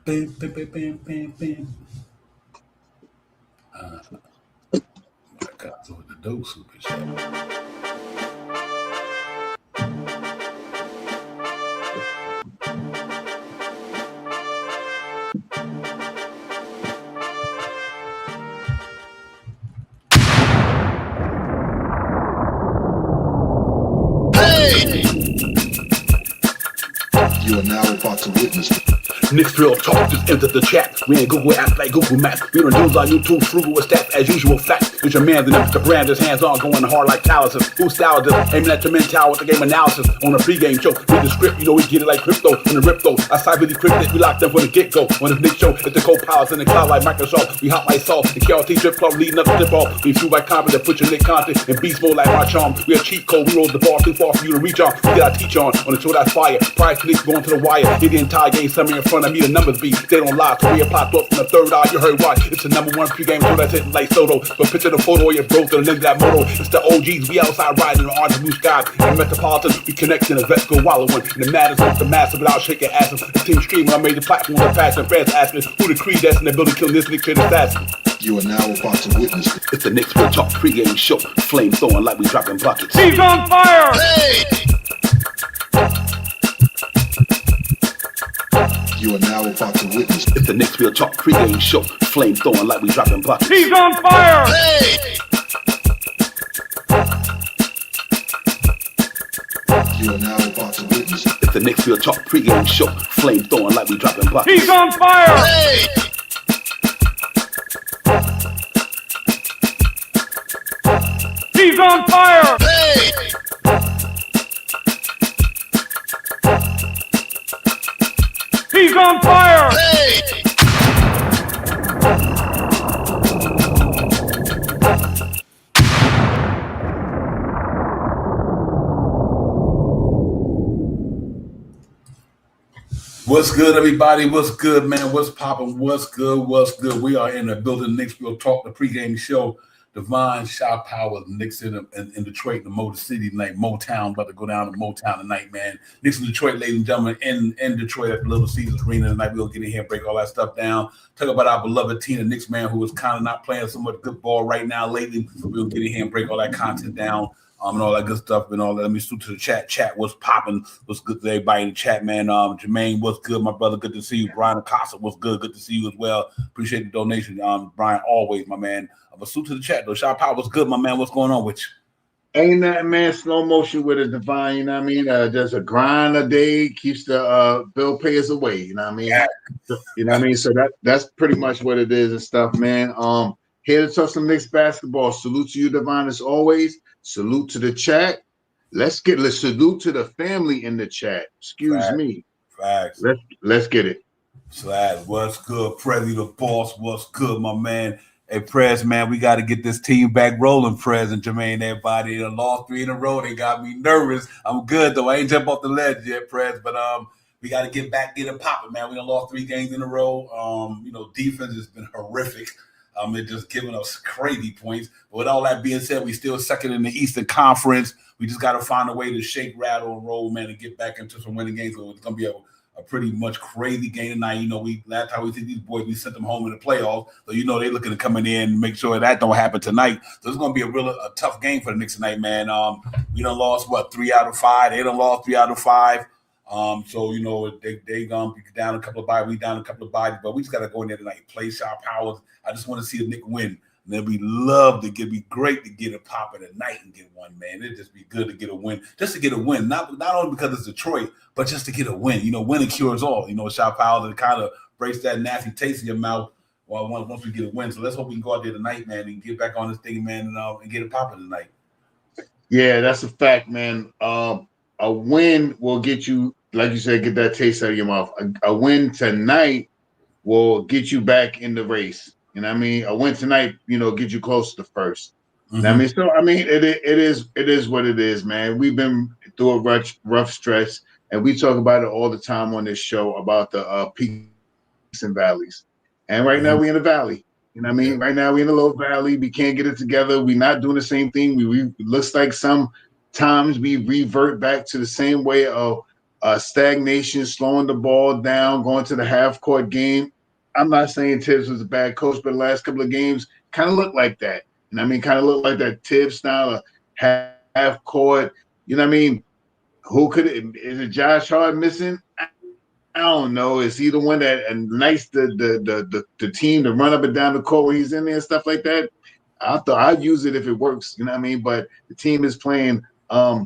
Bam, bam, bam, bam, bam, bam. My God, so with the dope super show. You are now about to witness Nick's real talk just entered the chat. We ain't Google apps like Google Maps. We don't use our YouTube frugal with stats as usual fact. It's your man, the brand is hands on, going hard like calluses. Who style this? Aiming at your mental with the game analysis. On a pregame show, read the script, you know we get it like crypto. In the rip though, I side really cryptic, we locked them from the get-go. On this Nick show, it's the co-pilots in the cloud like Microsoft. We hot like salt, the KRT drip club leading up to tip off. We fuel by confidence, put your Nick content in beast mode like my charm. We a cheat code, we roll the ball too far for you to reach on. We got our teach on the show that's fire. Prior to Nick going to the wire. Hit the entire game, send me in front of me, the numbers be. They don't lie, career popped up from the third eye, you heard why. It's the number one pregame show that's hitting like Soto. But picture the photo of your bro to the link of that moto. It's the OGs, we outside riding in the orange blue skies. In the Metropolitan, we connect in the vets go wallowing. And the matters with the massive without shaking asses. The team streaming, I made the platform with passion. Fans asking who the creed that's in the building killing this Nick Trade assassin. You are now about to witness It's the Knicks Real Talk pregame show. Flame throwing like we dropping buckets. He's on fire! Hey! You are now about to witness It's the Knicks Real Talk pregame show. Flame throwing like we dropping buckets. He's on fire! Hey! You are now about to witness It's the Knicks Real Talk pregame show. Flame throwing like we dropping buckets. He's on fire! Hey! He's on fire! Hey! He's on fire! Hey! What's good, everybody? What's good, man? What's popping? What's good? What's good? We are in the building. Knicks Real Talk, the pregame show. Divine Shot Power, Knicks in Detroit, the Motor City tonight. Motown, about to go down to Motown tonight, man. Knicks in Detroit, ladies and gentlemen, in Detroit at the Little Caesars Arena tonight. We'll get in here and break all that stuff down. Talk about our beloved team, the Knicks, man, who is kind of not playing so much good ball right now lately. We'll get in here and break all that content down. And all that good stuff and all that. Let me shoot to the chat. Chat, what's popping? What's good to everybody in the chat, man? Jermaine, what's good, my brother? Good to see you. Brian Acosta, what's good? Good to see you as well. Appreciate the donation, Brian. Always, my man. But shoot to the chat though. Shot Power, what's good, my man? What's going on with you? Ain't nothing, man. Slow motion with a Divine, you know what I mean? There's a grind a day, keeps the bill payers away, you know what I mean? Yeah. You know what I mean? So that's pretty much what it is and stuff, man. Here to talk some Knicks basketball. Salute to you, Divine, as always. Salute to the chat. Let's salute to the family in the chat. Excuse me. Facts. Let's get it. Slad, what's good? Prezi the boss, what's good, my man? Hey, Prez, man, we got to get this team back rolling, Prez and Jermaine. Everybody they lost 3 in a row. They got me nervous. I'm good, though. I ain't jump off the ledge yet, Prez, but we got to get it popping, man. We done lost 3 games in a row. Defense has been horrific. It just giving us crazy points. But with all that being said, we still second in the Eastern Conference. We just got to find a way to shake, rattle, and roll, man, and get back into some winning games. So it's going to be a pretty much crazy game tonight. Last time we see these boys, we sent them home in the playoffs. So, they're looking to come in and make sure that don't happen tonight. So it's going to be a tough game for the Knicks tonight, man. We done lost, 3 out of 5. They done lost 3 out of 5. They gonna be down a couple of bodies, we down a couple of bodies, but we just gotta go in there tonight, play Shot Powers. I just want to see a Nick win. And then we love to be great to get it popping tonight and get one, man. It'd just be good to get a win. Just to get a win. Not only because it's Detroit, but just to get a win. Winning cures all. Shot Powers, and kind of breaks that nasty taste in your mouth once we get a win. So let's hope we can go out there tonight, man, and get back on this thing, man, and get it popping tonight. Yeah, that's a fact, man. A win will get you, like you said, get that taste out of your mouth. A win tonight will get you back in the race. You know what I mean? A win tonight, get you close to first. Mm-hmm. You know what I mean? So, I mean, it is what it is, man. We've been through a rough stretch, and we talk about it all the time on this show about the peaks and valleys. And right now we're in the valley. You know what I mean? Right now we're in the low valley. We can't get it together. We're not doing the same thing. It looks like sometimes we revert back to the same way of stagnation, slowing the ball down, going to the half-court game. I'm not saying Tibbs was a bad coach, but the last couple of games kind of looked like that. And I mean, kind of looked like that Tibbs style of half-court. You know what I mean? Who could it? Is it Josh Hart missing? I don't know. Is he the one that the team to run up and down the court when he's in there and stuff like that? I thought I'd use it if it works. You know what I mean? But the team is playing a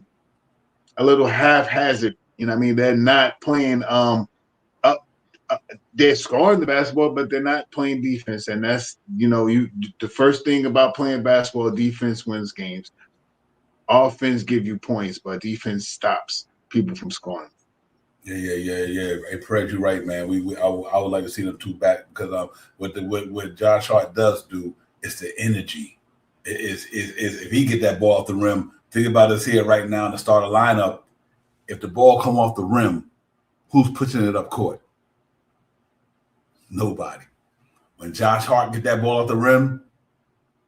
little haphazard. You know what I mean? They're not playing they're scoring the basketball, but they're not playing defense. And that's, the first thing about playing basketball, defense wins games. Offense give you points, but defense stops people from scoring. Yeah. Hey, Fred, you're right, man. I would like to see them two back because what Josh Hart does do is the energy. Is if he get that ball off the rim, think about us here right now in the starter lineup. If the ball come off the rim, who's pushing it up court? Nobody. When Josh Hart get that ball off the rim,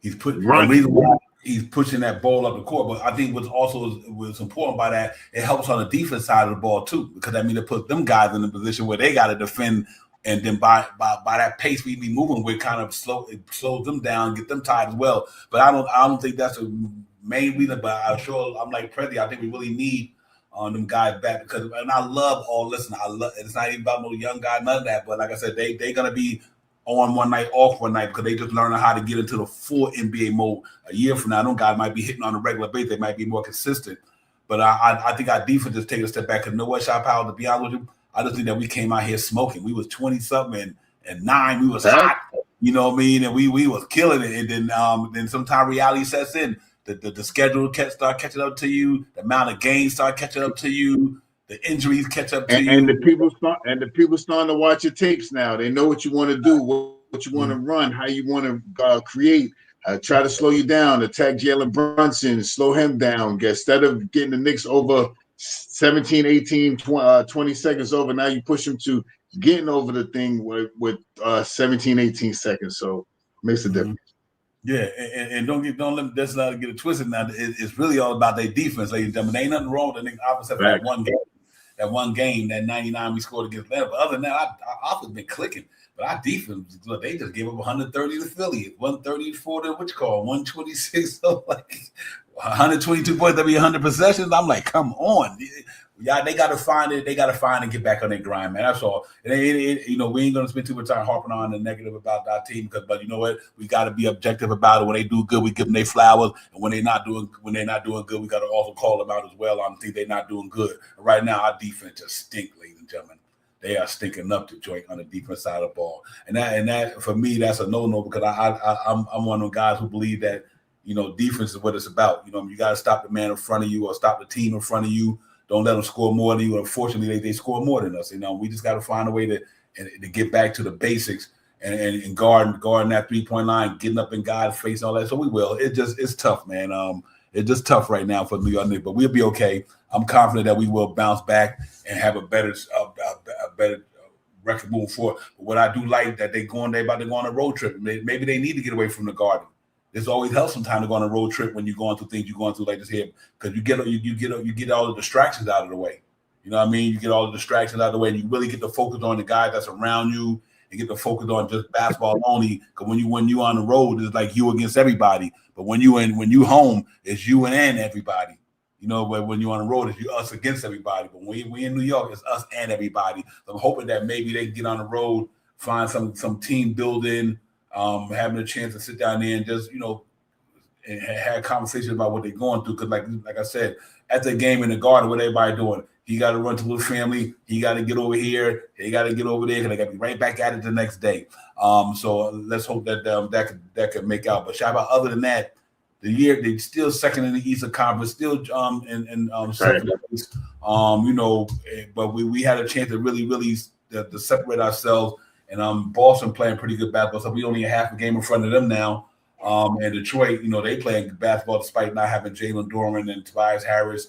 he's putting the reason why he's pushing that ball up the court. But I think what's important by that, it helps on the defense side of the ball too, because that means it puts them guys in a position where they got to defend, and then by that pace we be moving with, kind of it slows them down, get them tired as well. But I don't think that's the main reason. But I'm like Prezi, I think we really need them guys back because, and I love it's not even about no young guy, none of that. But like I said, they gonna be on one night, off one night, because they just learning how to get into the full NBA mode. A year from now, them guys might be hitting on a regular basis. They might be more consistent. But I think our defense is taking a step back. Because you know what, Shot Power, to be honest with you, I just think that we came out here smoking. We was 20-something and 9. We was hot. You know what I mean? And we was killing it. And then sometimes reality sets in. The schedule start catching up to you. The amount of games start catching up to you. The injuries catch up to you. And the people starting to watch your tapes now. They know what you want to do, what you want to run, how you want to create. Try to slow you down. Attack Jalen Brunson. Slow him down. Instead of getting the Knicks over 17, 18, 20 seconds over, now you push them to getting over the thing with 17, 18 seconds. So it makes a difference. Yeah, and don't let that's not get it twisted. Now it's really all about their defense, ladies and gentlemen. There ain't nothing wrong with the opposite that one game, that 99 we scored against Atlanta. But other than that, our offense been clicking. But our defense, look, they just gave up 130 to Philly, 134 to 126. So like 122 points, that'd be 100 possessions. I'm like, come on. Yeah, they got to find it. They got to find and get back on their grind, man. That's all. We ain't going to spend too much time harping on the negative about our team, but you know what? We got to be objective about it. When they do good, we give them their flowers, and when they're not doing good, we got to also call them out as well. I don't think they're not doing good right now. Our defense just stink, ladies and gentlemen. They are stinking up the joint on the defense side of the ball, and that for me, that's a no because I'm one of those guys who believe that defense is what it's about. You got to stop the man in front of you or stop the team in front of you. Don't let them score more than you. Unfortunately, they score more than us. We just got to find a way to get back to the basics and guarding that 3-point line, getting up in God's face and all that. So we will. It's tough, man. It's just tough right now for New York Knicks, but we'll be okay. I'm confident that we will bounce back and have a better record moving forward. But what I do like that they're about to go on a road trip. Maybe they need to get away from the Garden. This always helps sometimes to go on a road trip when you're going through things you're going through like this here, because you get all the distractions out of the way. You know what I mean? You get all the distractions out of the way, and you really get to focus on the guy that's around you, and get to focus on just basketball only. Because when you on the road, it's like you against everybody. But when you home, it's you and everybody. But when you're on the road, it's us against everybody. But when we in New York, it's us and everybody. So I'm hoping that maybe they can get on the road, find some team building. Having a chance to sit down there and just, and have conversations about what they're going through. Because like I said, at the game in the Garden, what everybody doing? He got to run to the family. He got to get over here. He got to get over there. Because they got to be right back at it the next day. So let's hope that that could make out. But Shabba, other than that, they're still second in the Eastern Conference, still in second place. But we had a chance to really to separate ourselves. And Boston playing pretty good basketball, so we only a half a game in front of them now. And Detroit, they playing basketball despite not having Jalen Duren and Tobias Harris.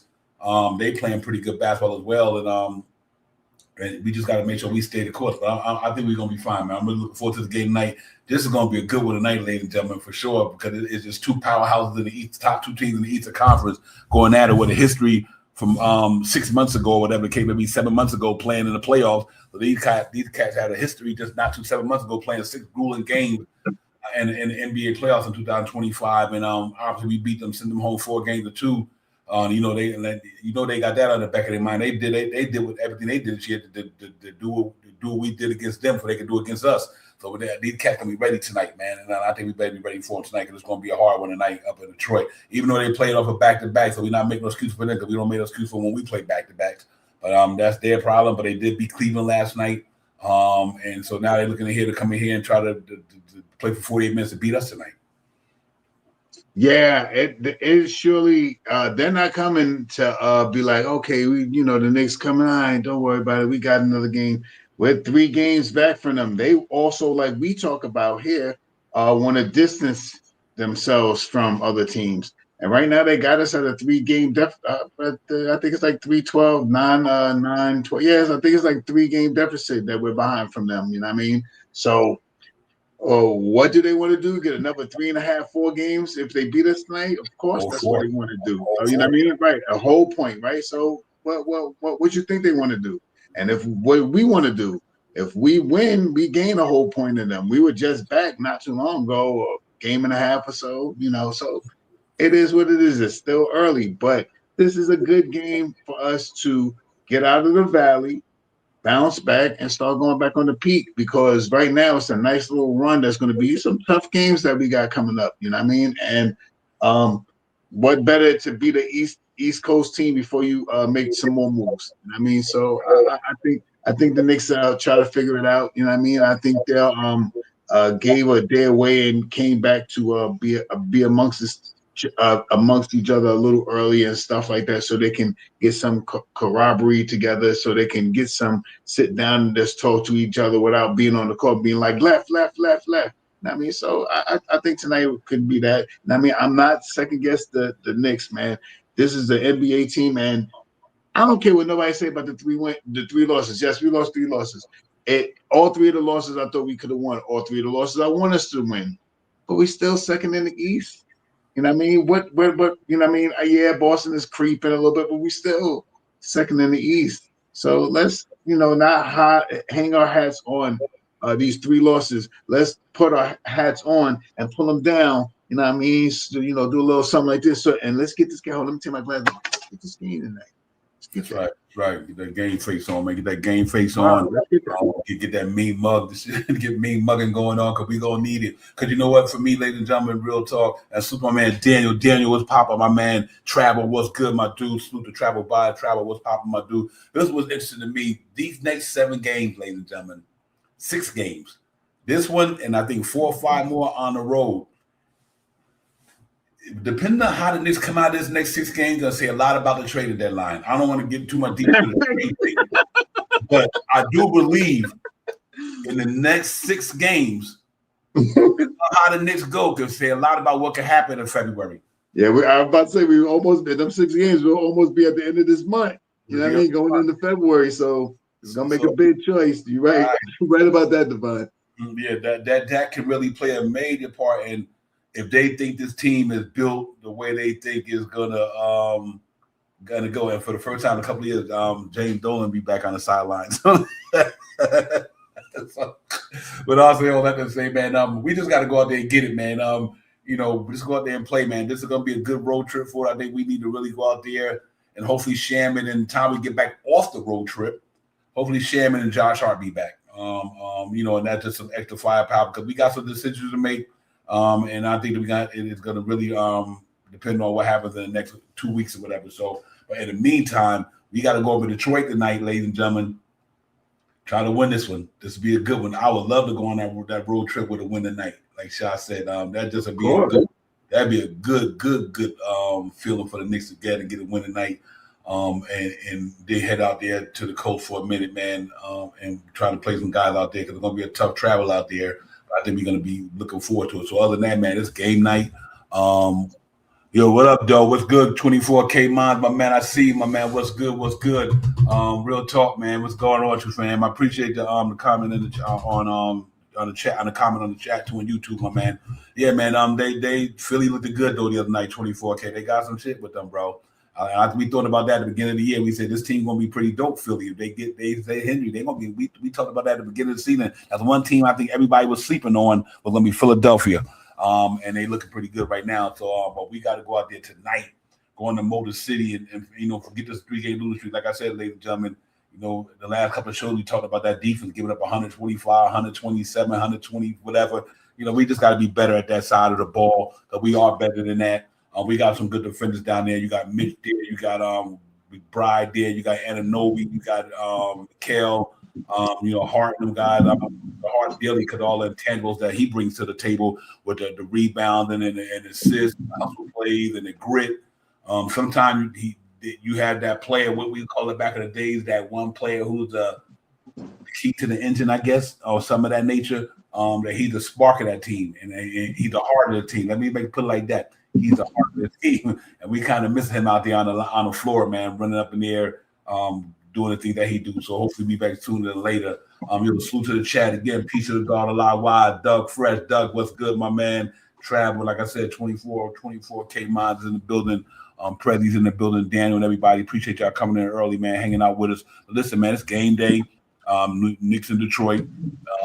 They playing pretty good basketball as well, and we just got to make sure we stay the course. But I think we're gonna be fine, man. I'm really looking forward to the game tonight. This is gonna be a good one tonight, ladies and gentlemen, for sure, because it's just two powerhouses in the East, top two teams in the Eastern Conference going at it with a history from 6 months ago or whatever it came, maybe 7 months ago, playing in the playoffs. So these cats had a history just not 7 months ago playing 6 grueling games in the NBA playoffs in 2025, and obviously we beat them, sent them home 4 games to 2. They got that on the back of their mind. They did with everything they did this year to do what we did against them, so they could do against us. So these cats can be ready tonight, man, and I think we better be ready for them tonight because it's going to be a hard one tonight up in Detroit. Even though they played off a back-to-back, so we're not making no excuse for them because we don't make no excuse for when we play back-to-backs. But that's their problem. But they did beat Cleveland last night, and so now they're looking to come in here and try to play for 48 minutes to beat us tonight. Yeah, it is surely. They're not coming to be like, okay, the Knicks coming on. Don't worry about it. We got another game. We're 3 games back from them. They also, like we talk about here, want to distance themselves from other teams. And right now they got us at a 3-game deficit. I think it's like 3-12, 9-12. Yes, I think it's like 3-game deficit that we're behind from them. You know what I mean? So. What do they want to do? Get another 3.5, 4 games if they beat us tonight? Of course, that's what they want to do. You know what I mean? Right, a whole point, right? So, what you think they want to do? And if what we want to do, if we win, we gain a whole point in them. We were just back not too long ago, a game and a half or so. So it is what it is. It's still early, but this is a good game for us to get out of the valley, bounce back, and start going back on the peak, because right now it's a nice little run. There's going to be some tough games that we got coming up. You know what I mean? And what better to be the East Coast team before you make some more moves? You know what I mean? So I think the Knicks try to figure it out. You know what I mean? I think they'll gave a day away and came back to be amongst each other a little early and stuff like that, so they can get some camaraderie together, so they can get some sit down and just talk to each other without being on the court being like left. I mean, so I think tonight could be that. I mean, I'm not second guess the Knicks, man. This is the NBA team, and I don't care what nobody say about the 3 losses. Yes, we lost 3 losses. All 3 of the losses I thought we could have won. All 3 of the losses I want us to win, but we still second in the East. You know what I mean? What you know what I mean? Yeah, Boston is creeping a little bit, but we still second in the East. So let's, not hang our hats on these 3 losses. Let's put our hats on and pull them down. You know what I mean? So, do a little something like this. So, and let's get this game. Hold on, let me take my glasses. Let's get this game tonight. That's right. Get that game face on, man. Get that game face on. Get that mean mug. Get mean mugging going on, because we gonna need it. Because you know what? For me, ladies and gentlemen, real talk. And Superman Daniel. Daniel was popping. My man Travel was good. My dude. Salute to Travel by Travel was popping. My dude. This was interesting to me. These next 7 games, ladies and gentlemen, 6 games. This one, and I think 4 or 5 more on the road. Depending on how the Knicks come out of this next 6 games, I'll say a lot about the trade deadline. I don't want to get too much deep into the trade thing, but I do believe in the next 6 games, how the Knicks go can say a lot about what can happen in February. Yeah, I was about to say we almost in them 6 games. We'll almost be at the end of this month. You know what I mean? Going into February, so it's gonna make a big choice. You're right. You're right about that, Devon. Yeah, that can really play a major part in. If they think this team is built the way they think is gonna go, and for the first time in a couple of years, James Dolan be back on the sidelines. But also all that to say, man, we just got to go out there and get it, man. Just go out there and play, man. This is gonna be a good road trip for it. I think we need to really go out there and hopefully Shaman and Tommy get back off the road trip. Hopefully Shaman and Josh Hart be back. And that's just some extra firepower, because we got some decisions to make. And I think that it's going to really depend on what happens in the next 2 weeks or whatever. So, but in the meantime, we got to go over to Detroit tonight, ladies and gentlemen. Try to win this one. This will be a good one. I would love to go on that road trip with a win tonight. Like Shah said, that just would be that'd be a good feeling for the Knicks to get a win tonight. And they head out there to the coast for a minute, man, and try to play some guys out there, because it's going to be a tough travel out there. I think we're going to be looking forward to it. So other than that, man, it's game night. Yo, what up, though? What's good? 24K Mons, my man. I see you, my man. What's good? Real talk, man. What's going on with you, fam? I appreciate the comment in the on the chat, on the comment on the chat too on YouTube, my man. Yeah, man. They Philly looked good though the other night. 24K. They got some shit with them, bro. We thought about that at the beginning of the year. We said this team gonna be pretty dope. Philly, if they say Henry, they gonna be. We talked about that at the beginning of the season. That's one team I think everybody was sleeping on was gonna be Philadelphia, and they looking pretty good right now. So, but we got to go out there tonight, go into Motor City, and forget this 3-game losing streak. Like I said, ladies and gentlemen, the last couple of shows we talked about that defense giving up 125, 127, 120, whatever. We just got to be better at that side of the ball. Because we are better than that. We got some good defenders down there. You got Mitch there. You got Bride there. You got Ananobi. You got Kel. Hart and them guys. Hart Daly because all the intangibles that he brings to the table with the rebounding and the assists, the hustle plays, and the grit. Sometimes you have that player, what we call it back in the days, that one player who's the key to the engine, I guess, or some of that nature. That he's the spark of that team, and he's the heart of the team. Let me put it like that. He's the heart of the team, and we kind of miss him out there on the floor, man, running up in the air, doing the things that he do. So hopefully be back sooner than later. Salute to the chat again. Peace to the God alive wide. Doug Fresh. Doug, what's good, my man? Travel, like I said, 24K Minds in the building. Prezzy's in the building. Daniel and everybody. Appreciate y'all coming in early, man, hanging out with us. But listen, man, it's game day. Knicks in Detroit.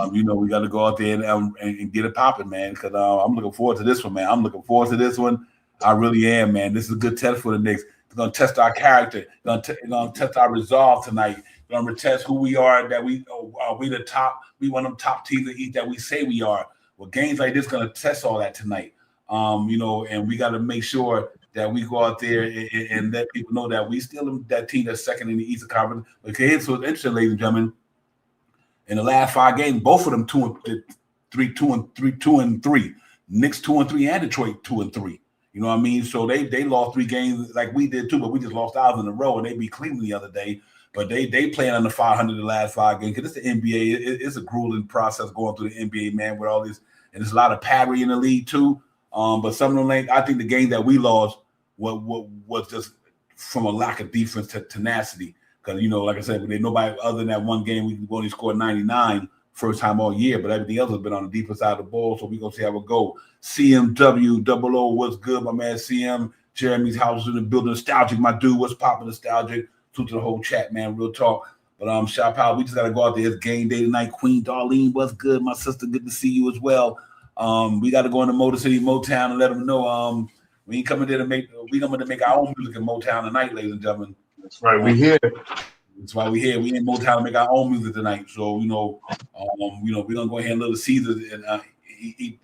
We got to go out there and get it popping, man, because I'm looking forward to this one, man. I'm looking forward to this one. I really am, man. This is a good test for the Knicks. It's going to test our character. It's going to test our resolve tonight. It's going to test who we are, that we the top. We want them top teams to eat that we say we are. Well, games like this going to test all that tonight. And we got to make sure that we go out there and let people know that we still that team that's second in the Eastern Conference. Okay, here's what's interesting, ladies and gentlemen. In the last 5 games, both of them 2-3. Knicks 2-3 and Detroit 2-3. You know what I mean? So they lost 3 games like we did too, but we just lost ours in a row, and they beat Cleveland the other day. But they playing under 500 the last 5 games because it's the NBA. It's a grueling process going through the NBA, man, with all this, and there's a lot of parity in the league too. But some of them, I think the game that we lost was just from a lack of defense to tenacity. Because, like I said, nobody other than that one game, we only scored 99 first time all year, but everything else has been on the defense side of the ball, so we're going to see how it go. CMW, 00, what's good, my man? CM, Jeremy's house in the building. Nostalgic, my dude, what's popping? Nostalgic. To the whole chat, man, real talk. But shout out, we just got to go out there. It's game day tonight. Queen Darlene, what's good? My sister, good to see you as well. We got to go into Motor City, Motown, and let them know we ain't coming there to make our own music in Motown tonight, ladies and gentlemen. That's right. We here. That's why we here. We in Motown to make our own music tonight. So we're gonna go ahead and little Caesars and eat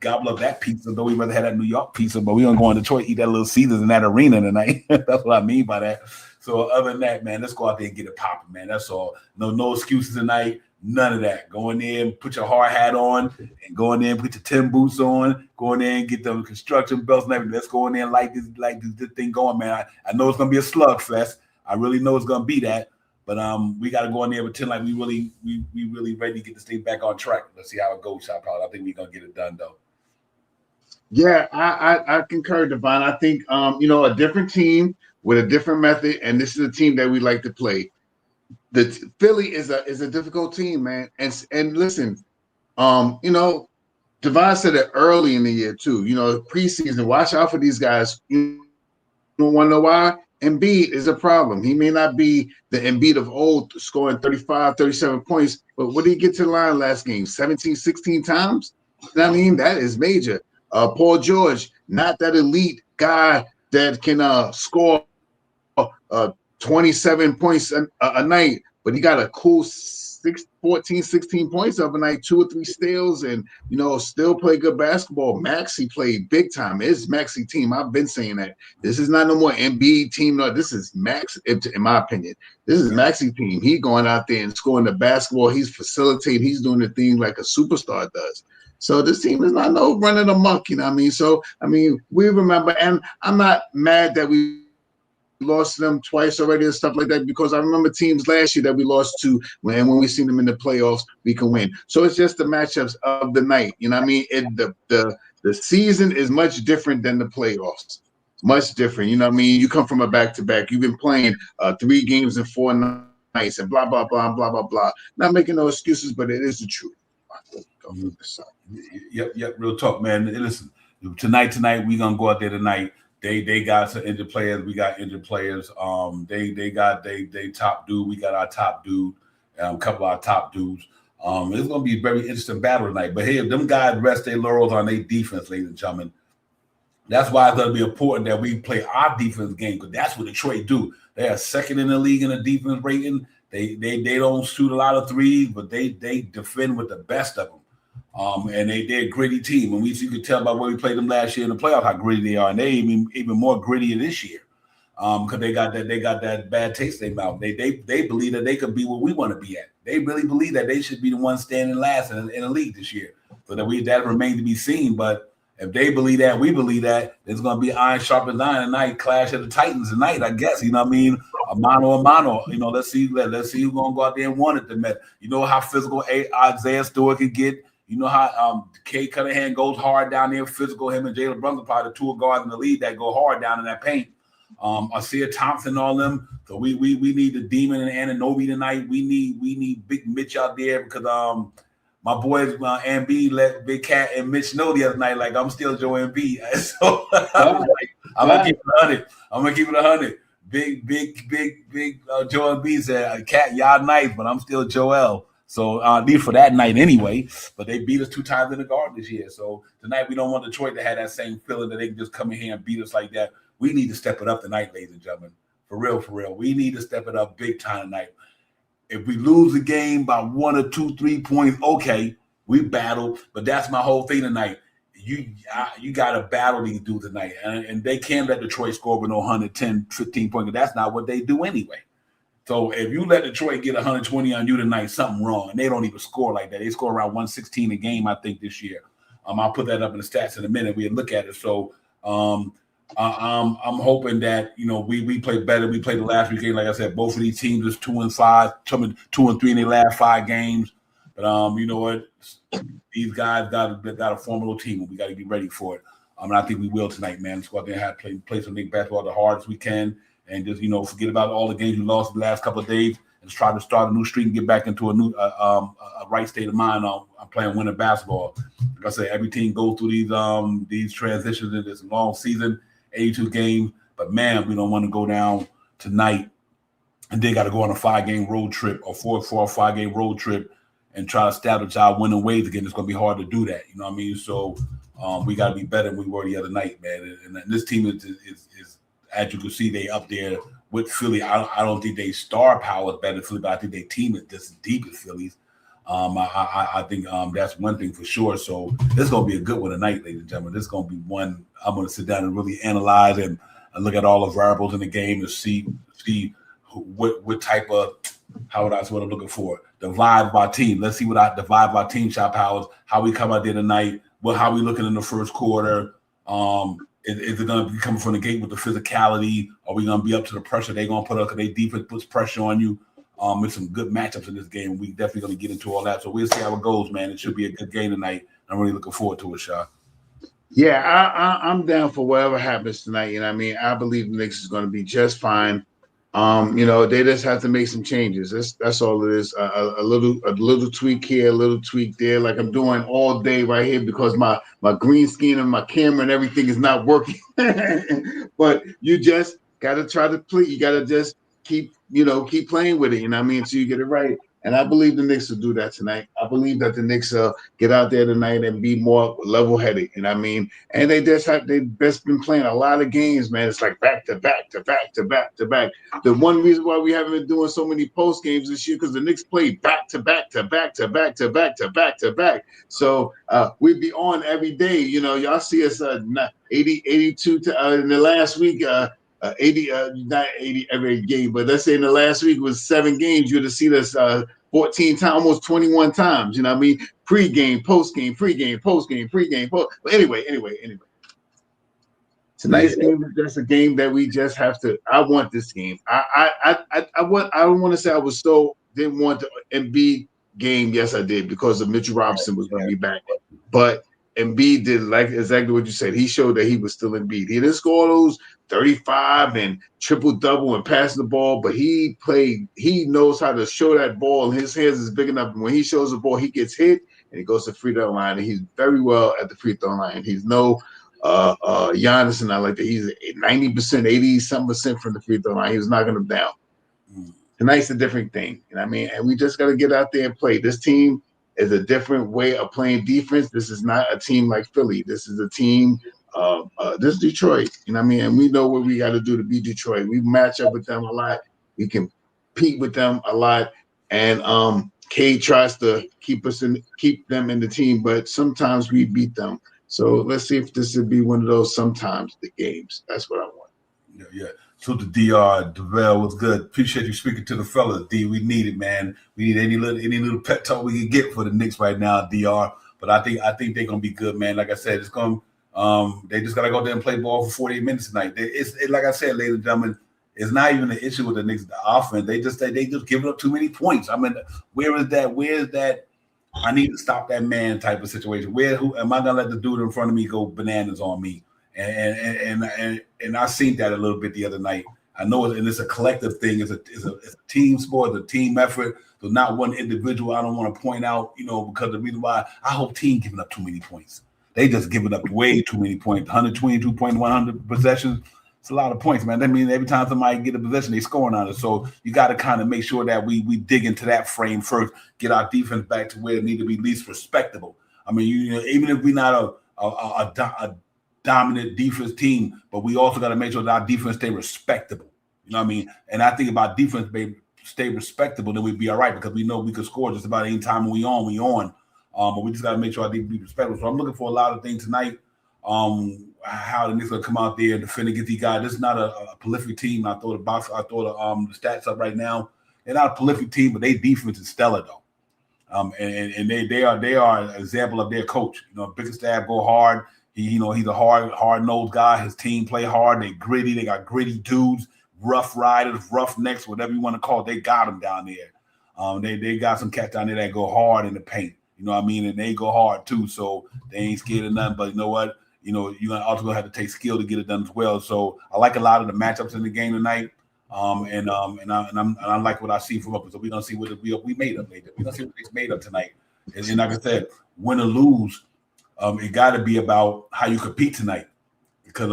gobble up that pizza. Though we rather have that New York pizza, but we're gonna go in Detroit, eat that little Caesars in that arena tonight. That's what I mean by that. So other than that, man, let's go out there and get it popping, man. That's all. No excuses tonight. None of that. Go in there and put your hard hat on, and go in there and put your Tim boots on. Go in there and get them construction belts and everything. Let's go in there and like this thing going, man. I know it's gonna be a slugfest. I really know it's gonna be that. But we got to go in there and pretend like we really ready to get this thing back on track. Let's see how it goes, Shop Out. I think we're gonna get it done though. Yeah, I concur, Devon. I think a different team with a different method, and this is a team that we like to play. The Philly is a difficult team, man. And listen, Devon said it early in the year too. Preseason, watch out for these guys. You don't want to know why? Embiid is a problem. He may not be the Embiid of old, scoring 35, 37 points, but what did he get to the line last game? 17, 16 times? You know what I mean? That is major. Paul George, not that elite guy that can score 27 points a night, but he got a cool 14, 16 points of a night, 2 or 3 steals, and still play good basketball. Maxey played big time. It's Maxey team. I've been saying that. This is not no more Embiid team. No, this is Max, in my opinion. This is Maxey team. He going out there and scoring the basketball. He's facilitating. He's doing the thing like a superstar does. So this team is not no running amok, you know what I mean? So, we remember, and I'm not mad that we lost them twice already and stuff like that, because I remember teams last year that we lost to when we seen them in the playoffs, we can win. So it's just the matchups of the night. You know what I mean? The season is much different than the playoffs. Much different. You know what I mean? You come from a back-to-back. You've been playing 3 games in 4 nights and blah, blah, blah, blah, blah, blah. Not making no excuses, but it is the truth. Yep, real talk, man. Listen, tonight, we're going to go out there tonight. They got some injured players. We got injured players. They got they top dude. We got our top dude. A couple of our top dudes. It's going to be a very interesting battle tonight. But hey, if them guys rest their laurels on their defense, ladies and gentlemen, that's why it's going to be important that we play our defense game, because that's what Detroit do. They are second in the league in the defense rating. They don't shoot a lot of threes, but they defend with the best of them. And they're a gritty team. And you could tell by where we played them last year in the playoffs how gritty they are, and they even more gritty this year. Because they got that bad taste in their mouth. They believe that they could be what we want to be at. They really believe that they should be the ones standing last in the league this year. So that remains to be seen. But if they believe that, we believe that, there's going to be iron sharpens iron tonight, clash of the Titans tonight, I guess. You know what I mean? A mano. You know, let's see who's going to go out there and win it. You know how physical Isaiah Stewart can get. You know how Kay Cunningham goes hard down there, physical. Him and Jalen Brunson probably the two guards in the league that go hard down in that paint. Asir Thompson, all them. So we need the Demon and Anunoby tonight. We need Big Mitch out there because my boys Embiid let Big Cat and Mitch know the other night like I'm still Joe Embiid. So I'm gonna keep it 100. Big Joe Embiid said, "Cat, y'all nice, but I'm still Joel." So need for that night anyway. But they beat us 2 times in the Garden this year. So tonight we don't want Detroit to have that same feeling that they can just come in here and beat us like that. We need to step it up tonight, ladies and gentlemen. For real. We need to step it up big time tonight. If we lose the game by 1 or 2, 3 points, okay, we battle. But that's my whole thing tonight. You got to battle these dudes tonight. And they can't let Detroit score with no 110, 15 points. That's not what they do anyway. So if you let Detroit get 120 on you tonight, something wrong. And they don't even score like that. They score around 116 a game, I think, this year. I'll put that up in the stats in a minute. We'll look at it. So I'm hoping that, you know, we play better. We played the last weekend. Like I said, both of these teams is 2-5, 2-3 in their last 5 games. But you know what? These guys got a formidable team, and we got to be ready for it. And I think we will tonight, man. Let's go out there and play some big basketball the hardest we can, and just, you know, forget about all the games we lost the last couple of days, and try to start a new streak and get back into a new a right state of mind on playing winning basketball. Like I said, every team goes through these transitions in this long season, 82 games. But man, we don't want to go down tonight and they got to go on a 5-game road trip or 4 or 5-game road trip and try to establish our winning ways again. It's going to be hard to do that. You know what I mean? So we got to be better than we were the other night, man. And this team is as you can see, they up there with Philly. I don't think they star power is better than Philly, but I think their team is just deep as Philly's. I think that's one thing for sure. So this is going to be a good one tonight, ladies and gentlemen. This is going to be one I'm going to sit down and really analyze and look at all the variables in the game and see what type of, that's what I'm looking for. The vibe of our team. Let's see the vibe of our team, Shot Powers, how we come out there tonight, how we looking in the first quarter. Is it going to be coming from the gate with the physicality? Are we going to be up to the pressure they're going to put up because their defense puts pressure on you? With some good matchups in this game. We definitely going to get into all that. So we'll see how it goes, man. It should be a good game tonight. I'm really looking forward to it, Shaw. Yeah, I'm down for whatever happens tonight. You know what I mean? I believe the Knicks is going to be just fine. You know, they just have to make some changes. That's all it is. A little tweak here, a little tweak there, like I'm doing all day right here because my green screen and my camera and everything is not working. But you just got to try to play. You got to just keep playing with it. You know what I mean? Until you get it right. And I believe the Knicks will do that tonight. I believe that the Knicks get out there tonight and be more level-headed. You know what I mean? And they've best been playing a lot of games, man. It's like back to back to back to back to back. The one reason why we haven't been doing so many post games this year because the Knicks played back to back to back to back to back to back to back. So we'd be on every day. You know, y'all see us 82 in the last week. 80, not 80 every game, but let's say in the last week was 7 games. You'd have seen us 14 times, almost 21 times. You know what I mean? Pre-game, post-game, pre-game, post-game, pre-game, post. But anyway. Tonight's game is just a game that we just have to. I want this game. I don't want to say I was didn't want the Embiid game. Yes, I did because of Mitchell Robinson was going to be back, but Embiid did like exactly what you said. He showed that he was still Embiid. He didn't score those 35 and triple-double and passing the ball, but he knows how to show that ball, and his hands is big enough. And when he shows the ball, he gets hit, and he goes to free throw line, and he's very well at the free throw line. He's no Giannis, and I like that he's 90%, 80-some% from the free throw line. He was knocking them down. Tonight's a different thing. You know what I mean? And we just got to get out there and play. This team is a different way of playing defense. This is not a team like Philly. This is a team this is Detroit. You know what I mean? And we know what we got to do to beat Detroit. We match up with them a lot. We compete with them a lot. And Cade tries to keep them in the team, but sometimes we beat them. So let's see if this would be one of those sometimes the games. That's what I want. Yeah. So the DR Devel was good. Appreciate you speaking to the fellas, D. We need it, man. We need any little pep talk we can get for the Knicks right now, DR. But I think they're gonna be good, man. Like I said, it's gonna they just gotta go there and play ball for 48 minutes tonight. It's like I said, ladies and gentlemen, it's not even an issue with the Knicks the offense. They just giving up too many points. I mean, where is that? I need to stop that man type of situation. Who am I gonna let the dude in front of me go bananas on me? And I seen that a little bit the other night. I know it's a collective thing. It's a team sport, it's a team effort. So not one individual I don't want to point out, because the reason why I hope team giving up too many points. They just giving up way too many points. 122.100 possessions. It's a lot of points, man. That means every time somebody get a possession, they scoring on it. So you got to kind of make sure that we dig into that frame first, get our defense back to where it need to be least respectable. I mean, even if we're not a dominant defense team, but we also got to make sure that our defense stay respectable. You know what I mean? And I think about defense stay respectable, then we'd be all right because we know we can score just about any time we on. But we just got to make sure our defense be respectable. So I'm looking for a lot of things tonight. How the Knicks gonna come out there and defend against these guys. This is not a prolific team. I throw the stats up right now. They're not a prolific team, but their defense is stellar though. And they are an example of their coach. Bickerstaff go hard. He's a hard-nosed guy. His team play hard. They gritty. They got gritty dudes, rough riders, roughnecks, whatever you want to call it. They got them down there. They got some cats down there that go hard in the paint. You know what I mean? And they go hard too. So they ain't scared of nothing. But you know what? You're also gonna have to take skill to get it done as well. So I like a lot of the matchups in the game tonight. And I like what I see from up. So we're gonna see what we made up later. We're gonna see what it's made up tonight. And like I said, win or lose, it got to be about how you compete tonight. Because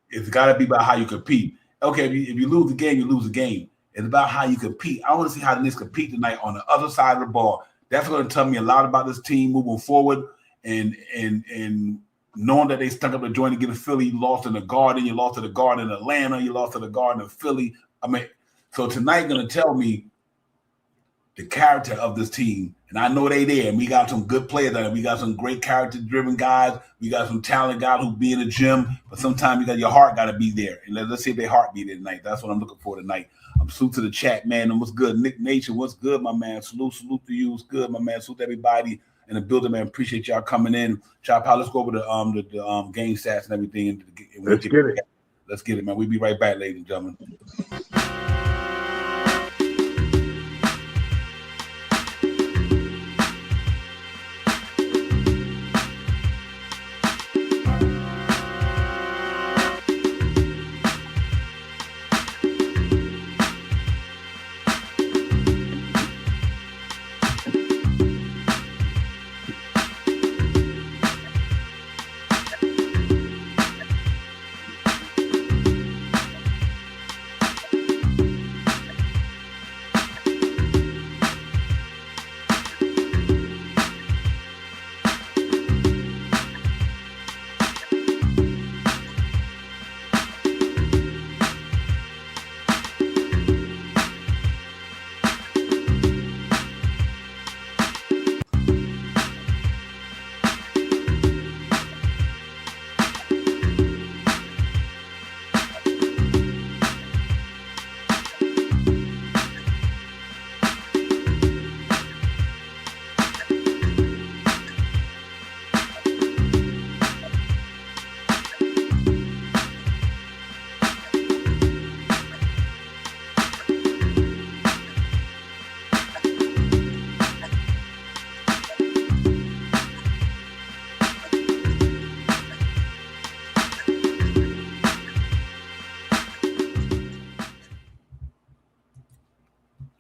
it's got to be about how you compete. Okay, if you lose the game, you lose the game. It's about how you compete. I want to see how the Knicks compete tonight on the other side of the ball. That's going to tell me a lot about this team moving forward. And knowing that they stuck up the joint to get a Philly, you lost in the Garden, you lost to the Garden in Atlanta, you lost to the Garden in Philly. I mean, so tonight going to tell me the character of this team. And I know they there. And we got some good players out there. We got some great character-driven guys. We got some talent guys who be in the gym. But sometimes your heart got to be there. And let's see if their heart be there tonight. That's what I'm looking for tonight. Salute to the chat, man. And what's good? Nick Nation, what's good, my man? Salute to you. What's good, my man? Salute to everybody in the building, man. Appreciate y'all coming in. Chop out. Let's go over the game stats and everything. Let's get it. Let's get it, man. We'll be right back, ladies and gentlemen.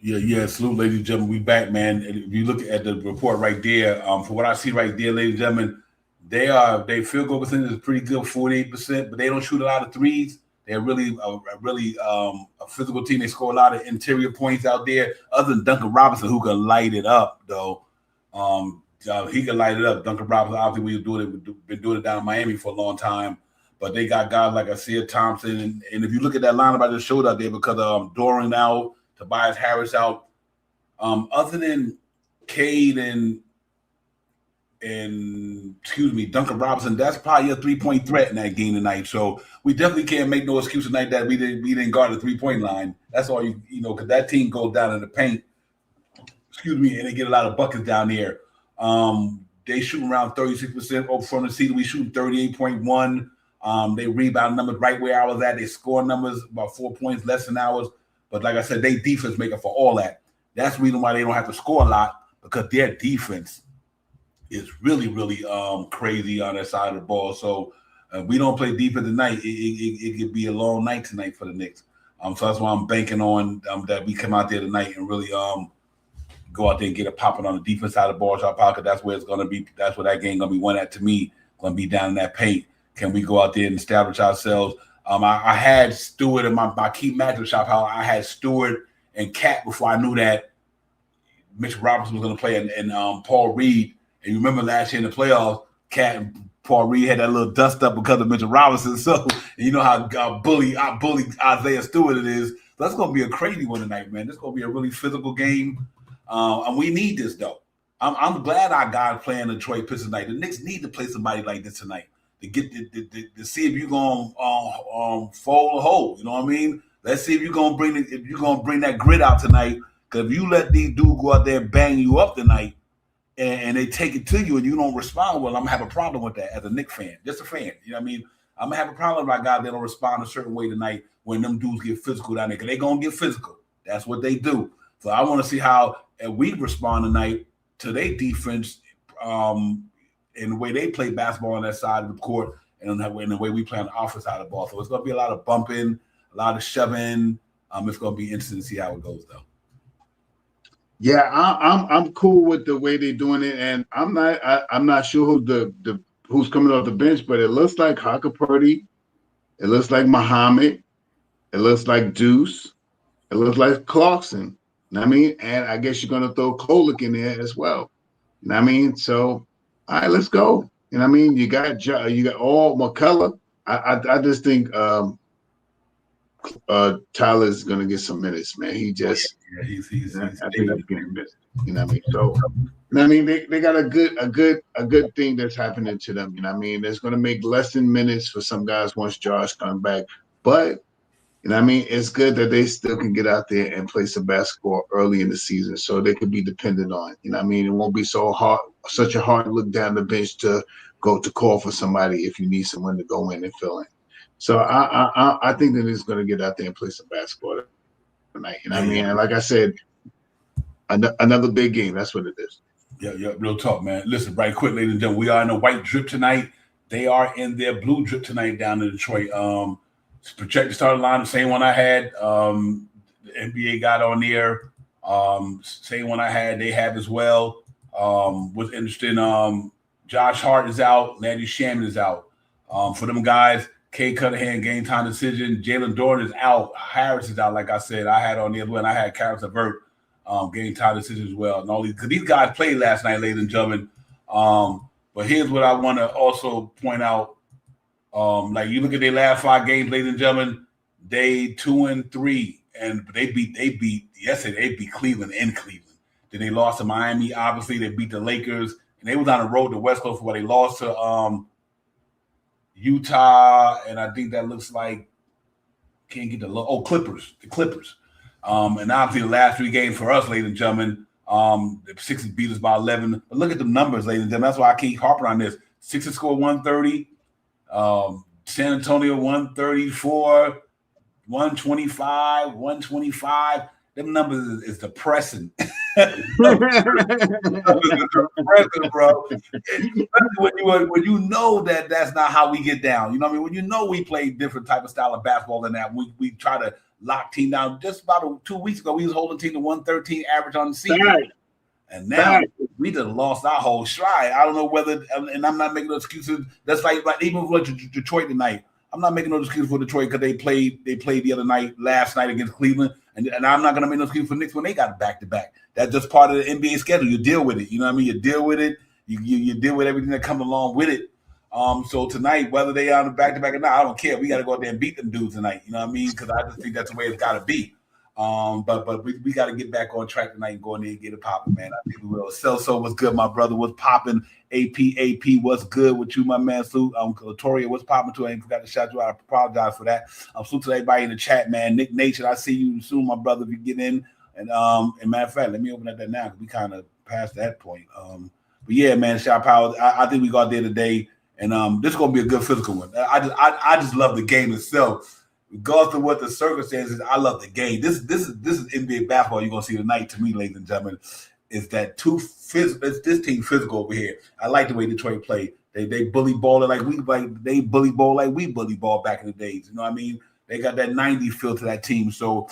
Yeah, salute, ladies and gentlemen. We back, man. And if you look at the report right there, for what I see right there, ladies and gentlemen, Their field goal percentage is pretty good, 48%, but they don't shoot a lot of threes. They're really a physical team. They score a lot of interior points out there. Other than Duncan Robinson, who can light it up, though. He can light it up. Duncan Robinson, obviously, been doing it down in Miami for a long time. But they got guys like Asir Thompson. And if you look at that lineup I just showed out there, because of Doran out, Tobias Harris out, other than Cade and Duncan Robinson, that's probably a 3-point threat in that game tonight. So we definitely can't make no excuse tonight that we didn't guard the 3-point line. That's all you know, because that team goes down in the paint, and they get a lot of buckets down there. They shoot around 36% over from the season. We shoot 38.1. They rebound numbers right where I was at. They score numbers about 4 points less than ours. But like I said, they defense make up for all that. That's the reason why they don't have to score a lot, because their defense is really, really crazy on their side of the ball. So we don't play defense tonight. It could be a long night tonight for the Knicks. So that's why I'm banking on that we come out there tonight and really go out there and get it popping on the defense side of the ball. Shot pocket. That's where it's going to be. That's where that game going to be won at, to me. Going to be down in that paint. Can we go out there and establish ourselves? I had Stewart in my key matchup shop. How I had Stewart and Cat before I knew that Mitchell Robinson was going to play, and Paul Reed. And you remember last year in the playoffs, Cat and Paul Reed had that little dust up because of Mitchell Robinson. So you know how bully Isaiah Stewart it is. So that's going to be a crazy one tonight, man. This is going to be a really physical game, and we need this though. I'm glad our guys playing Detroit Pistons tonight. The Knicks need to play somebody like this tonight to get to see if you're going to fold a hole. You know what I mean? Let's see if you're going to bring that grit out tonight. Because if you let these dudes go out there and bang you up tonight, and they take it to you and you don't respond well, I'm going to have a problem with that as a Knicks fan. Just a fan. You know what I mean? I'm going to have a problem with guys that don't respond a certain way tonight when them dudes get physical down there. Because they're going to get physical. That's what they do. So I want to see how we respond tonight to their defense and the way they play basketball on that side of the court and the way we play on the offense side of the ball. So it's going to be a lot of bumping, a lot of shoving. It's going to be interesting to see how it goes, though. Yeah, I'm cool with the way they're doing it, and I'm not sure who's coming off the bench, but it looks like Hakaperty, it looks like Muhammad, it looks like Deuce, it looks like Clarkson. You know what I mean? And I guess you're gonna throw Kolick in there as well. You know what I mean? So all right, let's go. You know what I mean? You got all McCullough. I just think Tyler's gonna get some minutes, man. He's I think he's getting minutes. You know what I mean? So, you know what I mean, they got a good thing that's happening to them. You know what I mean? It's gonna make less than minutes for some guys once Josh comes back, but you know what I mean? It's good that they still can get out there and play some basketball early in the season, so they could be dependent on. You know what I mean? It won't be such a hard look down the bench to go to call for somebody if you need someone to go in and fill in. So I think that he's going to get out there and play some basketball tonight. You know what I mean? And like I said, another big game. That's what it is. Yeah, real talk, man. Listen, right quick, ladies and gentlemen, we are in a white drip tonight. They are in their blue drip tonight down in Detroit. Projected starting line, the same one I had. The NBA got on there. Same one I had, they have as well. What's interesting, Josh Hart is out. Landry Shaman is out. For them guys, Kay Cunningham, game time decision. Jalen Dorn is out. Harris is out, like I said. I had on the other one. I had Karis LeVert, game time decision as well. And all these, because these guys played last night, ladies and gentlemen. But here's what I want to also point out. Like you look at their last 5 games, ladies and gentlemen, they 2-3, and they beat yesterday. They beat Cleveland in Cleveland. Then they lost to Miami. Obviously, they beat the Lakers, and they was on the road to West Coast where they lost to Utah, and I think that looks like Clippers. The Clippers. And obviously the last 3 games for us, ladies and gentlemen, the Sixers beat us by 11. But look at the numbers, ladies and gentlemen. That's why I keep harping on this. Sixers scored 130. San Antonio 134, 125, 125. Them numbers is depressing. Depressing, bro. When you know that that's not how we get down. You know what I mean? When you know we play different type of style of basketball than that, we try to lock team down. Just about 2 weeks ago, we was holding team to 113 average on the season. Right. And now we just lost our whole stride. I don't know whether, and I'm not making no excuses. That's like even with Detroit tonight. I'm not making no excuse for Detroit because they played the other night, last night against Cleveland, and I'm not gonna make no excuse for Knicks when they got back to back. That's just part of the NBA schedule. You deal with it. You know what I mean? You deal with it. You deal with everything that comes along with it. So tonight, whether they are on the back to back or not, I don't care. We got to go out there and beat them dudes tonight. You know what I mean? Because I just think that's the way it's got to be. But we got to get back on track tonight and go in there and get it popping, man. I think we will. Celso was good, my brother. Was popping. AP, what's good with you, my man? Salute. Latoria, what's popping too? I ain't forgot to shout you out. I apologize for that. Salute to everybody in the chat, man. Nick Nation, I see you soon, my brother. If you get in, and matter of fact, let me open up that now because we kind of past that point. But yeah, man, shout power. I think we got there today, and this is gonna be a good physical one. I just love the game itself. Regardless of what the circumstances, I love the game. This is NBA basketball you're gonna see tonight. To me, ladies and gentlemen, is that this team physical over here. I like the way Detroit play. They bully ball like we bully ball back in the days. You know what I mean? They got that 90 feel to that team. So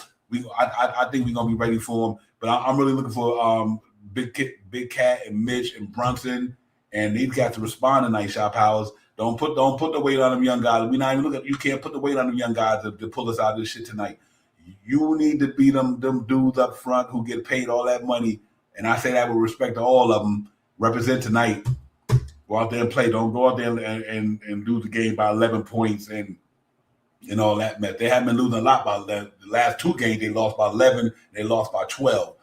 I think we're gonna be ready for them. But I'm really looking for Big Cat and Mitch and Brunson and these guys to respond tonight. Shop Powers. Don't put the weight on them young guys. We not even looking. You can't put the weight on them young guys to pull us out of this shit tonight. You need to be them dudes up front who get paid all that money. And I say that with respect to all of them. Represent tonight. Go out there and play. Don't go out there and lose the game by 11 points and all that mess. They haven't been losing a lot by the last two games. They lost by 11. They lost by 12.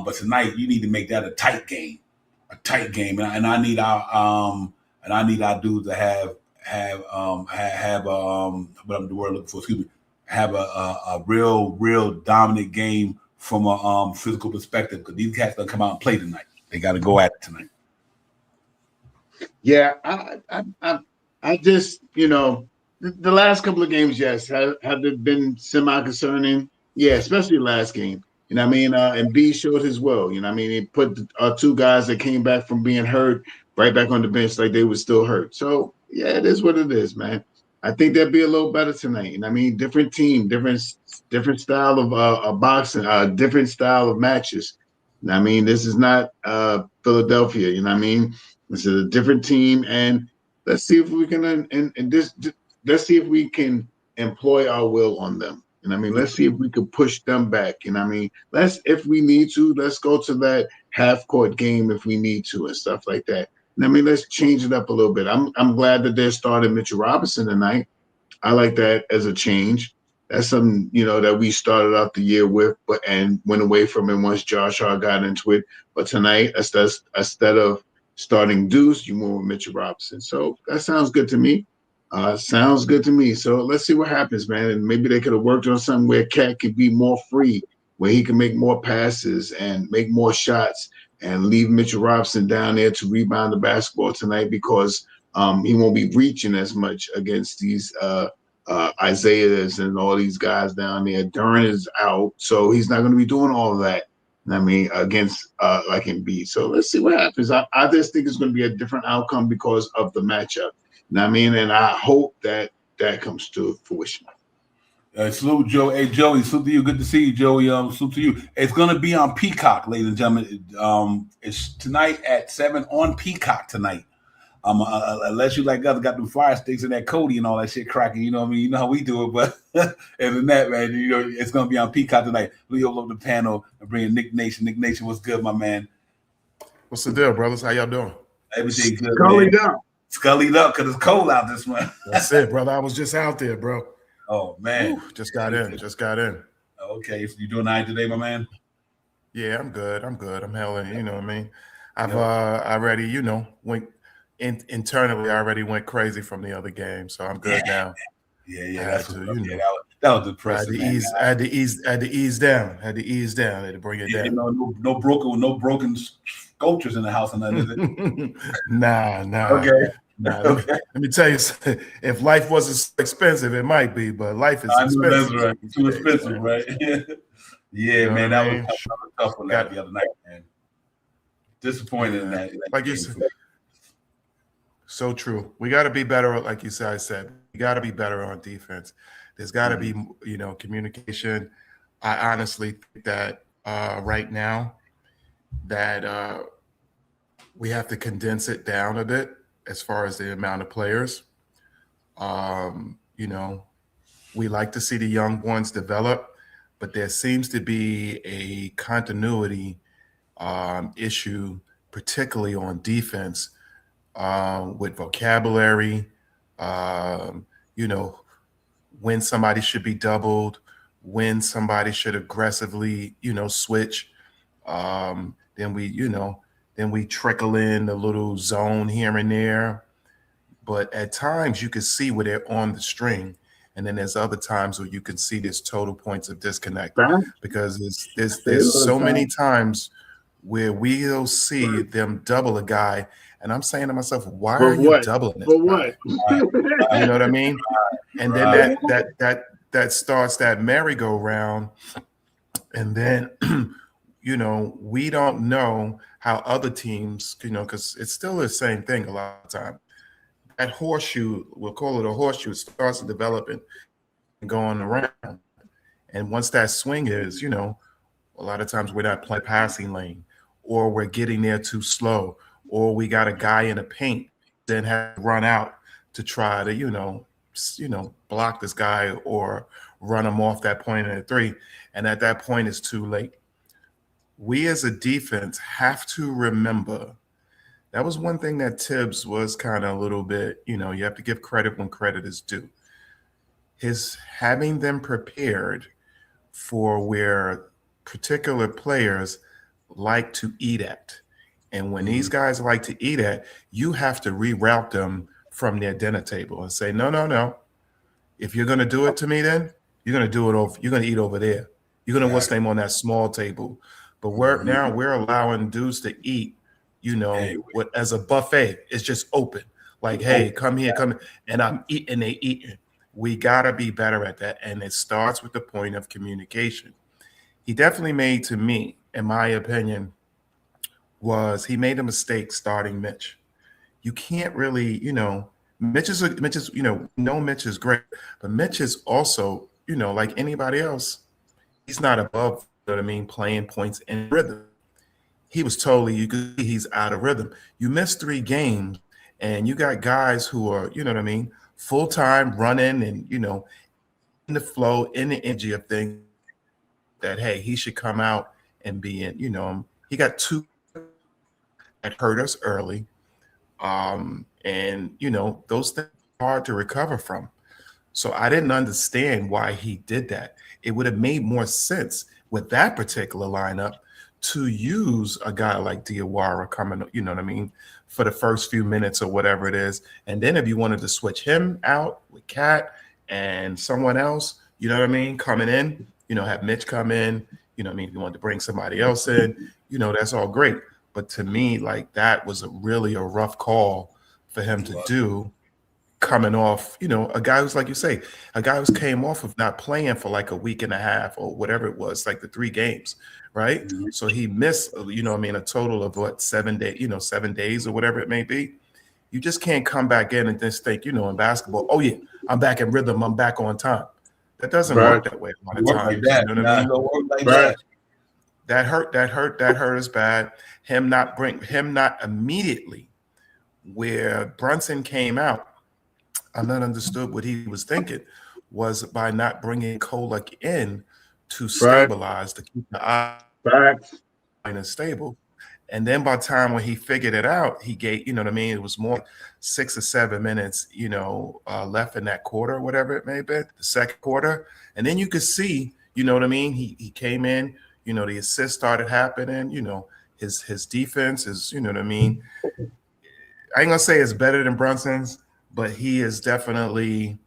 But tonight you need to make that a tight game. And I need our dudes to have what I'm the word looking for. Excuse me. Have a real dominant game from a physical perspective because these cats gonna come out and play tonight. They got to go at it tonight. Yeah, I just the last couple of games, yes, have they been semi-concerning? Yeah, especially the last game. You know what I mean? And B showed as well. You know what I mean? He put two guys that came back from being hurt right back on the bench like they were still hurt. So, yeah, it is what it is, man. I think they'll be a little better tonight. You know what I mean? Different team, different style of boxing, different style of matches. You know what I mean? This is not Philadelphia. You know what I mean? This is a different team. And let's see if we can let's see if we can employ our will on them. You know what I mean? Let's see if we can push them back. You know what I mean? If we need to, let's go to that half-court game if we need to and stuff like that. You know what I mean? Let's change it up a little bit. I'm glad that they're starting Mitchell Robinson tonight. I like that as a change. That's something, that we started out the year with and went away from it once Josh Hart got into it. But tonight, instead of starting Deuce, you move with Mitchell Robinson. So that sounds good to me. Sounds good to me. So let's see what happens, man. And maybe they could have worked on something where Cat could be more free, where he can make more passes and make more shots and leave Mitchell Robinson down there to rebound the basketball tonight because he won't be reaching as much against these Isaiahs and all these guys down there. Duran is out, so he's not going to be doing all of that. I mean, against like Embiid. So let's see what happens. I just think it's going to be a different outcome because of the matchup. You know what I mean? And I hope that comes to fruition. Salute, Joe. Hey, Joey, salute to you. Good to see you, Joey. Salute to you. It's going to be on Peacock, ladies and gentlemen. It's tonight at 7 on Peacock tonight. Unless you like us got them fire sticks and that Cody and all that shit cracking, you know what I mean? You know how we do it, but other than that, man, it's going to be on Peacock tonight. We open up the panel and bring Nick Nation. Nick Nation, what's good, my man? What's the deal, brothers? How y'all doing? Everything good, Scullied up. Scullied up because it's cold out this month. That's it, brother. I was just out there, bro. Oh, man. Ooh, just got in. Okay, so you doing all right today, my man? Yeah, I'm good. I'm hailing, you know what I mean? I've already, went internally, I already went crazy from the other game, so I'm good now. Yeah, that's that was depressing. I had to ease down. I had to bring it down. No broken sculptures in the house or nothing, is it? Nah. Okay. Nah, let me tell you, if life wasn't so expensive, it might be, but life is expensive. That's right. Too expensive, right? Yeah, man, that was tough on that the other night, man. Disappointed in that. Like you said. So true. We got to be better, like you said. I said we got to be better on defense. There's got to be, communication. I honestly think that right now, that we have to condense it down a bit as far as the amount of players. You know, we like to see the young ones develop, but there seems to be a continuity issue, particularly on defense, with vocabulary, you know, when somebody should be doubled, when somebody should aggressively, you know, switch. Then we trickle in a little zone here and there. But at times you can see where they're on the string. And then there's other times where you can see there's total points of disconnect because there's so many times where we'll see them double a guy. And I'm saying to myself, why are you doubling this guy? You know what I mean? And then that starts that merry-go-round. And then, you know, we don't know how other teams, you know, because it's still the same thing a lot of time. That horseshoe, we'll call it a horseshoe, starts developing and going around. And once that swing is, you know, a lot of times we're not playing passing lane, or we're getting there too slow, or we got a guy in the paint, then have to run out to try to, you know, block this guy or run him off that point in a three. And at that point, it's too late. We as a defense have to remember that was one thing that Tibbs was kind of a little bit, you know, you have to give credit when credit is due. His having them prepared for where particular players like to eat at. And when these guys like to eat at, you have to reroute them from their dinner table and say, no. If you're going to do it to me, then you're going to do it over. You're going to eat over there. You're going to what's name on that small table. But we're allowing dudes to eat, you know, what as a buffet. It's just open. Like, hey, come here, and I'm eating. They eating. We gotta be better at that, and it starts with the point of communication. He definitely made, to me, in my opinion, was he made a mistake starting Mitch. You can't really, you know, Mitch is, you know, Mitch is great, but Mitch is also, you know, like anybody else, he's not above, you know what I mean, playing points in rhythm. He was totally, you could see he's out of rhythm. You missed 3 games, and you got guys who are, you know what I mean, full-time running and, you know, in the flow, in the energy of things that, hey, he should come out and be in, you know, he got 2 that hurt us early. And, you know, those things are hard to recover from. So I didn't understand why he did that. It would have made more sense with that particular lineup to use a guy like Diawara coming, you know what I mean, for the first few minutes or whatever it is. And then if you wanted to switch him out with Cat and someone else, you know what I mean, coming in, you know, have Mitch come in, you know what I mean, if you wanted to bring somebody else in, you know, that's all great. But to me, like, that was really a rough call for him to do, coming off, you know, a guy who's, like you say, a guy who came off of not playing for like a week and a half or whatever it was, like the 3 games, right? Mm-hmm. So he missed, you know, I mean, a total of what, 7 days, you know, 7 days or whatever it may be. You just can't come back in and just think, you know, in basketball, oh yeah, I'm back in rhythm, I'm back on time. That doesn't work that way a lot of times. Like you know what I mean? Like that. That hurt us bad. Him not immediately where Brunson came out. I'm not understood what he was thinking was by not bringing Kolek in to stabilize, to keep the eye stable. And then by the time when he figured it out, he gave, you know what I mean? It was more 6 or 7 minutes, you know, left in that quarter, whatever it may be, the second quarter. And then you could see, you know what I mean? He came in, you know, the assist started happening, you know, his defense is, you know what I mean? I ain't gonna say it's better than Brunson's, but he is definitely,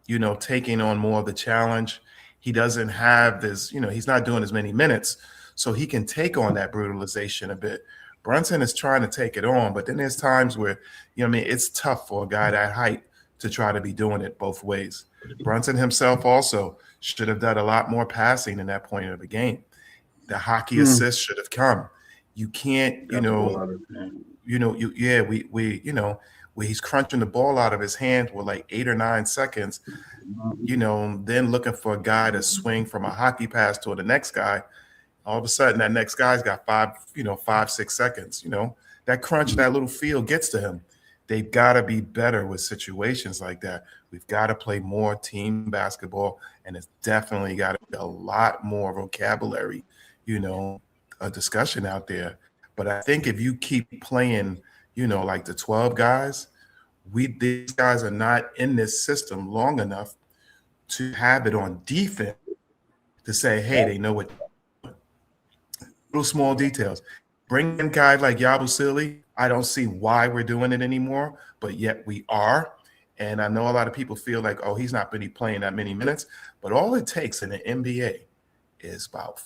you know, taking on more of the challenge. He doesn't have this, you know, he's not doing as many minutes, so he can take on that brutalization a bit. Brunson is trying to take it on, but then there's times where, you know what I mean, it's tough for a guy that height to try to be doing it both ways. Brunson himself also should have done a lot more passing in that point of the game. The hockey assist should have come. You can't, you know, where he's crunching the ball out of his hand with like 8 or 9 seconds, you know, then looking for a guy to swing from a hockey pass to the next guy. All of a sudden, that next guy's got 5, 6 seconds. That crunch, that little feel gets to him. They've got to be better with situations like that. We've got to play more team basketball, and it's definitely got to be a lot more vocabulary, a discussion out there. But I think if you keep playing, like the 12 guys, these guys are not in this system long enough to have it on defense to say, hey, they know what. Little small details. Bring in guys like Yabusele. I don't see why we're doing it anymore, but yet we are. And I know a lot of people feel like, oh, he's not really playing that many minutes. But all it takes in the NBA is about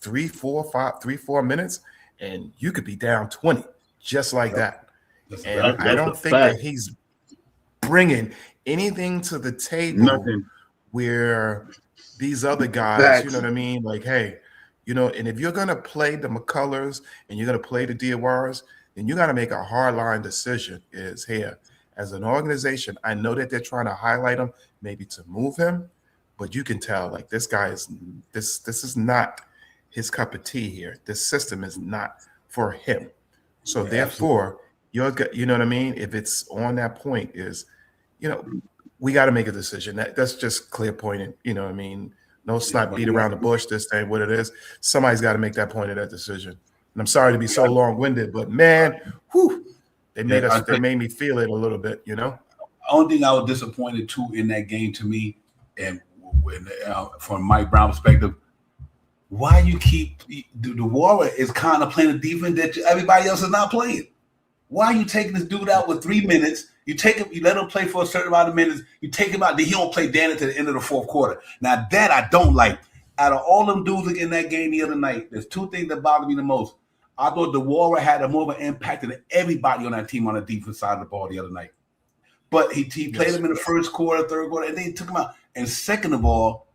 3-4 minutes, and you could be down 20 just like that. And I don't think that he's bringing anything to the table where these other guys, you know what I mean? Like, hey, and if you're going to play the McCullers and you're going to play the Diawaras, then you got to make a hard line decision is here. As an organization, I know that they're trying to highlight him, maybe to move him, but you can tell, like, this guy is this is not his cup of tea here. This system is not for him. So therefore, you know what I mean? If it's on that point is, we got to make a decision. That's just clear pointing, you know what I mean? No snot beat around the bush. This ain't what it is. Somebody's got to make that point of that decision. And I'm sorry to be so long-winded, but man, they made me feel it a little bit, Only thing I was disappointed too in that game to me, and from Mike Brown's perspective, why you keep the Warrior is kind of playing a defense that everybody else is not playing. Why are you taking this dude out with 3 minutes? You take him, you let him play for a certain amount of minutes. You take him out, then he don't play down to the end of the fourth quarter. Now that I don't like. Out of all them dudes in that game the other night, there's two things that bother me the most. I thought the Warrior had a more of an impact than everybody on that team on the defense side of the ball the other night. But he played him in the first quarter, third quarter, and then he took him out. And second of all,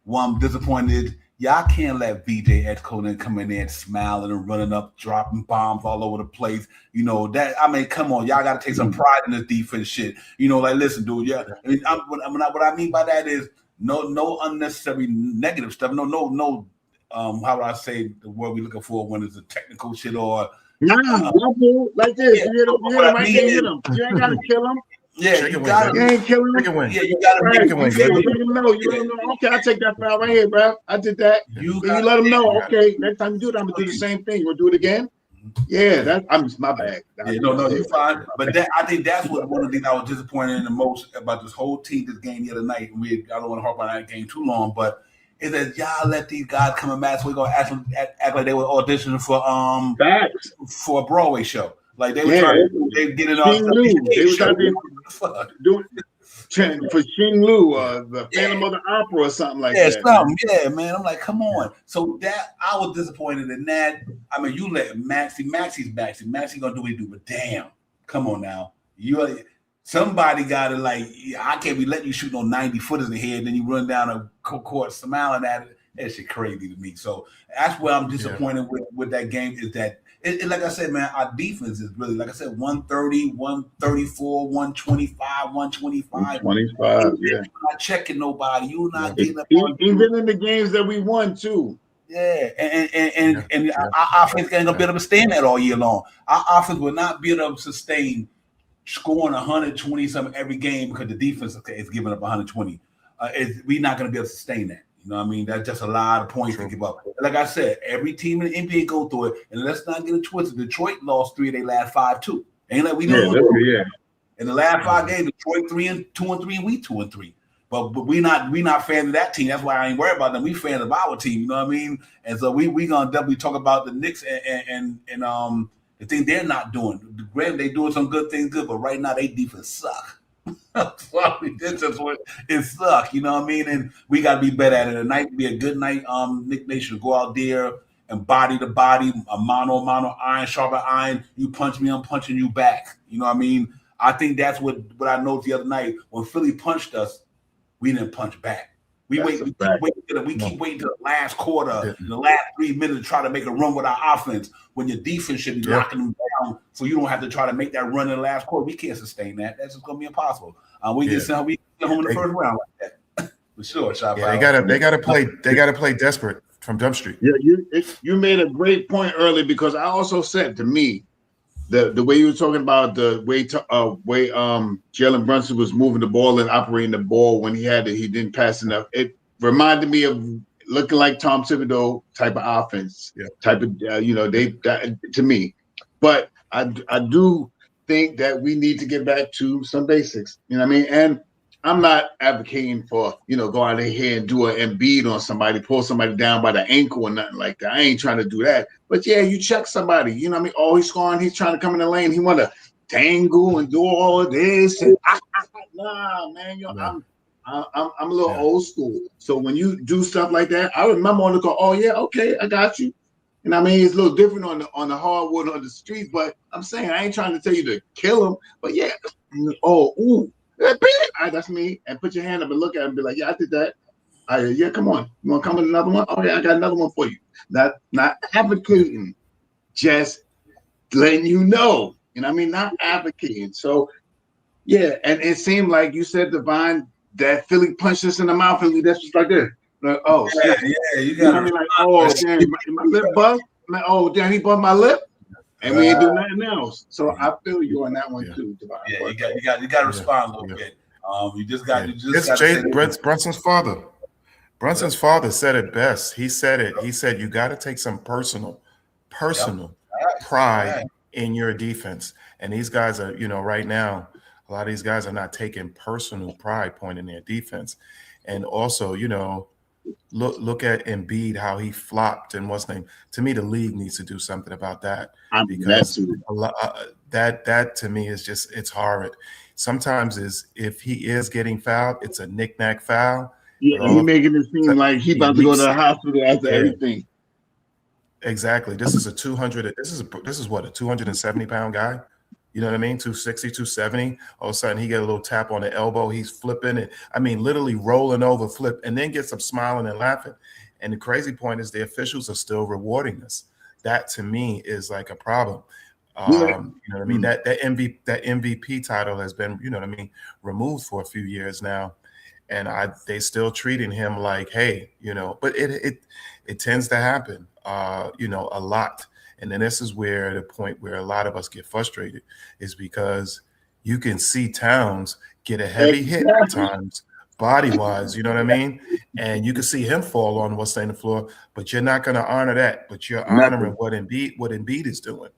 what I'm disappointed is y'all can't let VJ Edgecote come in there and smiling and running up, dropping bombs all over the place. Come on, y'all got to take some pride in this defense shit. Listen, dude, what I mean by that is no unnecessary negative stuff. No. How do I say the word we're looking for when it's a technical shit or like this? You hit him right there, hit him. You ain't got to kill him. Yeah, you got You ain't killing him. Yeah, you got to make him know. You let him know. Okay, I take that foul right here, bro. I did that. You let him know. Okay, next time you do it, I'm gonna do the same thing. You wanna do it again? Yeah, I'm just my bad. No, you're fine. But I think that's what one of the things I was disappointed in the most about this whole team, this game the other night. I don't want to harp on that game too long, but is that y'all let these guys come and match? We're gonna act like they were auditioning for a Broadway show. Like they were trying to get it on. They was out there doing for Xing Lu, the Phantom of the Opera or something like that. Yeah, man. I'm like, come on. So that I was disappointed in that. I mean, you let Maxie's Maxie gonna do what he do, but damn, come on now. Somebody got to I can't be letting you shoot no 90-footers in the head, then you run down a court smiling at it. That shit crazy to me. So that's where I'm disappointed with that game is that like I said, man, our defense is really, like I said, 130, 134, 125, 125. 125, You're not checking nobody. You're not getting up on even in the games that we won too. Yeah, and our offense ain't gonna be able to sustain that all year long. Our offense will not be able to sustain scoring 120 something every game because the defense is giving up 120. We're not gonna be able to sustain that. You know what I mean? That's just a lot of points to give up. Like I said, every team in the NBA go through it, and let's not get it twisted. Detroit lost 3 of their last 5 too. Ain't like we know. In the last 5 games, Detroit 2-3, and we 2-3. But we not fans of that team. That's why I ain't worried about them. We fans of our team. You know what I mean? And so we gonna definitely talk about the Knicks and the thing they're not doing. Granted, they doing some good things, but right now they defense suck. It's just what it suck, you know what I mean? And we got to be better at it. Tonight be a good night. Nick Nation go out there and body to body, a mano, iron, sharper iron. You punch me, I'm punching you back. You know what I mean? I think that's what I noticed the other night when Philly punched us. We didn't punch back. We keep waiting till the last quarter, the last 3 minutes to try to make a run with our offense when your defense should be locking them down so you don't have to try to make that run in the last quarter. We can't sustain that. That's just going to be impossible. We get home in the first round like that. For sure, they gotta play desperate. from Dump Street. Yeah, you made a great point earlier, because I also said, to me, the way you were talking about the way Jalen Brunson was moving the ball and operating the ball when he didn't pass enough. It reminded me of looking like Tom Thibodeau type of offense, type of to me. But I do think that we need to get back to some basics. You know what I mean? And I'm not advocating for, go out here and do an Embiid on somebody, pull somebody down by the ankle or nothing like that. I ain't trying to do that. But yeah, you check somebody, you know what I mean? Oh, he's scoring, he's trying to come in the lane. He want to tangle and do all of this. And, nah, man, I'm a little old school. So when you do stuff like that, I remember on the call, oh yeah, okay, I got you. And I mean, it's a little different on the hardwood on the street, but I'm saying I ain't trying to tell you to kill him, but yeah, that's me. And put your hand up and look at him and be like, yeah, I did that. Yeah, come on. You want to come with another one? Okay, I got another one for you. Not advocating, just letting you know. You know what I mean? Not advocating. So, yeah, and it seemed like you said, Divine, that Philly punched us in the mouth, and that's just like this. Like, oh, yeah, you got to be like, oh, damn, my lip bust. Oh, damn, he bumped my lip. And we ain't doing nothing else. So I feel you on that one too, Divine. Yeah, you got to respond a little bit. You just got Brunson's father. Brunson's father said it best. He said you got to take some personal pride in your defense. And these guys are, right now, a lot of these guys are not taking personal pride point in their defense. And also, look at Embiid, how he flopped and what's name. To me, the league needs to do something about that, because that to me is just, it's horrid. Sometimes if he is getting fouled, it's a knick-knack foul. Yeah, he's making it seem like he about to go to the hospital after everything. Exactly. This is a 270-pound guy. You know what I mean? 260, 270. All of a sudden, he get a little tap on the elbow. He's flipping it. I mean, literally rolling over, flip, and then gets up smiling and laughing. And the crazy point is the officials are still rewarding this. That, to me, is like a problem. You know what I mean? That MVP title has been, removed for a few years now. And they still treating him like, hey, but it tends to happen, a lot. And then this is where the point where a lot of us get frustrated is because you can see Towns get a heavy hit at times, body-wise, you know what I mean? And you can see him fall on what's on the floor, but you're not going to honor that. But you're honoring what Embiid is doing.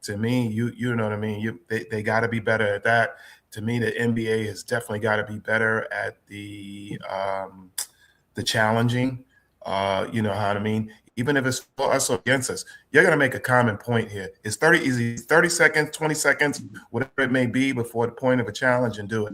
To me, you know what I mean? They got to be better at that. To me, the NBA has definitely got to be better at the challenging. You know how I mean? Even if it's for us or against us, you're going to make a common point here. It's 30 seconds, 20 seconds, whatever it may be before the point of a challenge, and do it.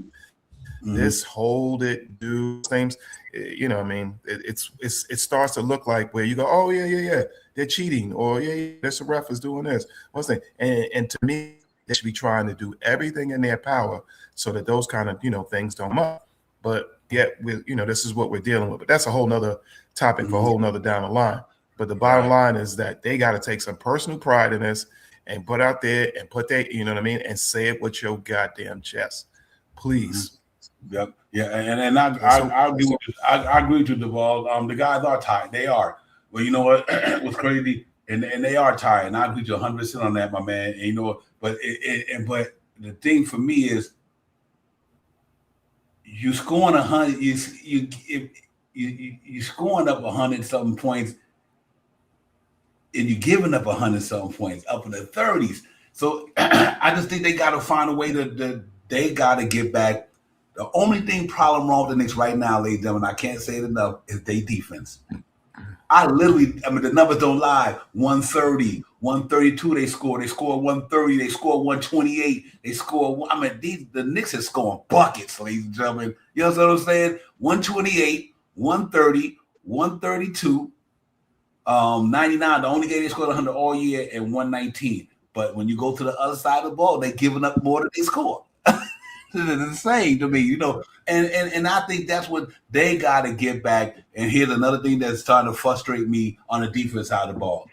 This hold it, do things, what I mean? It starts to look like where you go, oh, yeah, they're cheating, or this ref is doing this. What's that? And to me, they should be trying to do everything in their power so that those kind of, things don't come up. But yet, this is what we're dealing with. But that's a whole nother topic for a whole nother down the line. But the bottom line is that they got to take some personal pride in this and put out there and put that, and say it with your goddamn chest, please. Yep. Yeah, and I agree with you, Duval. The guys are tired. They are. Well, you know what? What's crazy, and they are tired. And I agree with you 100% on that, my man. And but but the thing for me is, you scoring 100. You scoring up 100-something points. And you're giving up 100-something points, up in the 30s. So I just think they got to find a way they got to get back. The only problem wrong with the Knicks right now, ladies and gentlemen, I can't say it enough, is their defense. The numbers don't lie. 130, 132 they score. They score 130. They score 128. They score. The Knicks are scoring buckets, ladies and gentlemen. You know what I'm saying? 128, 130, 132. 99, the only game they scored 100 all year, and 119. But when you go to the other side of the ball, they're giving up more than they score. It's the same to me, And I think that's what they got to get back. And here's another thing that's starting to frustrate me on the defense side of the ball.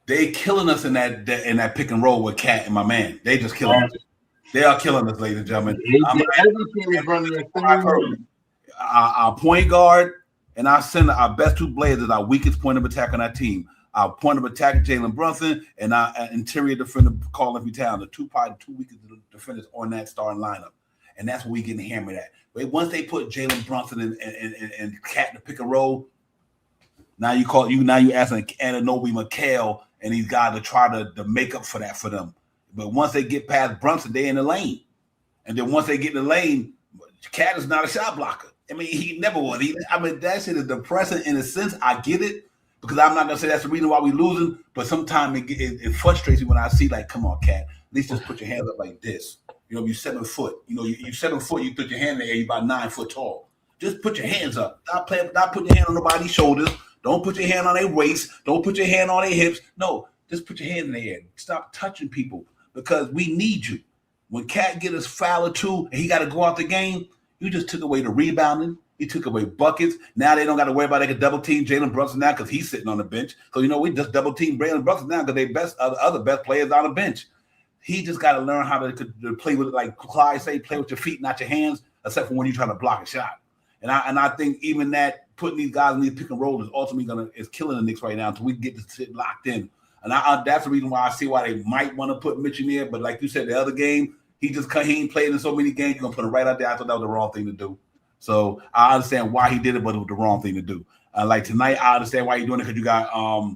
They killing us in that pick and roll with Cat and my man. They just killing us. They are killing us, ladies and gentlemen. Our point guard and our center, our best two players is our weakest point of attack on our team. Our point of attack, Jalen Brunson, and our interior defender, Carl Anthony Towns, the two weakest defenders on that starting lineup. And that's what we getting hammered at. But once they put Jalen Brunson and Cat to pick and roll, now you asking Anunoby McHale and these guys to try to make up for that for them. But once they get past Brunson, they're in the lane. And then once they get in the lane, Cat is not a shot blocker. I mean, he never was. That shit is depressing in a sense. I get it. Because I'm not going to say that's the reason why we're losing, but sometimes it frustrates me when I see, like, come on, Cat, at least just put your hands up like this. You know, you're 7 foot. You know, you're 7 foot, you put your hand in the air, you're about 9 foot tall. Just put your hands up. Not put your hand on nobody's shoulders. Don't put your hand on their waist. Don't put your hand on their hips. No, just put your hand in the air. Stop touching people because we need you. When Cat get his foul or two and he got to go out the game, you just took away the rebounding. He took away buckets. Now they don't got to worry about they can double team Jalen Brunson now because he's sitting on the bench. So we just double team Jalen Brunson now because they other best players on the bench. He just got to learn how to play with it, like Clyde say, play with your feet, not your hands, except for when you're trying to block a shot. And I think even that putting these guys in these pick and roll is ultimately is killing the Knicks right now until we get this shit locked in. And that's the reason why I see why they might want to put Mitch in there. But like you said, the other game, he ain't played in so many games. You're gonna put him right out there. I thought that was the wrong thing to do. So I understand why he did it, but it was the wrong thing to do. Like tonight, I understand why you're doing it because you got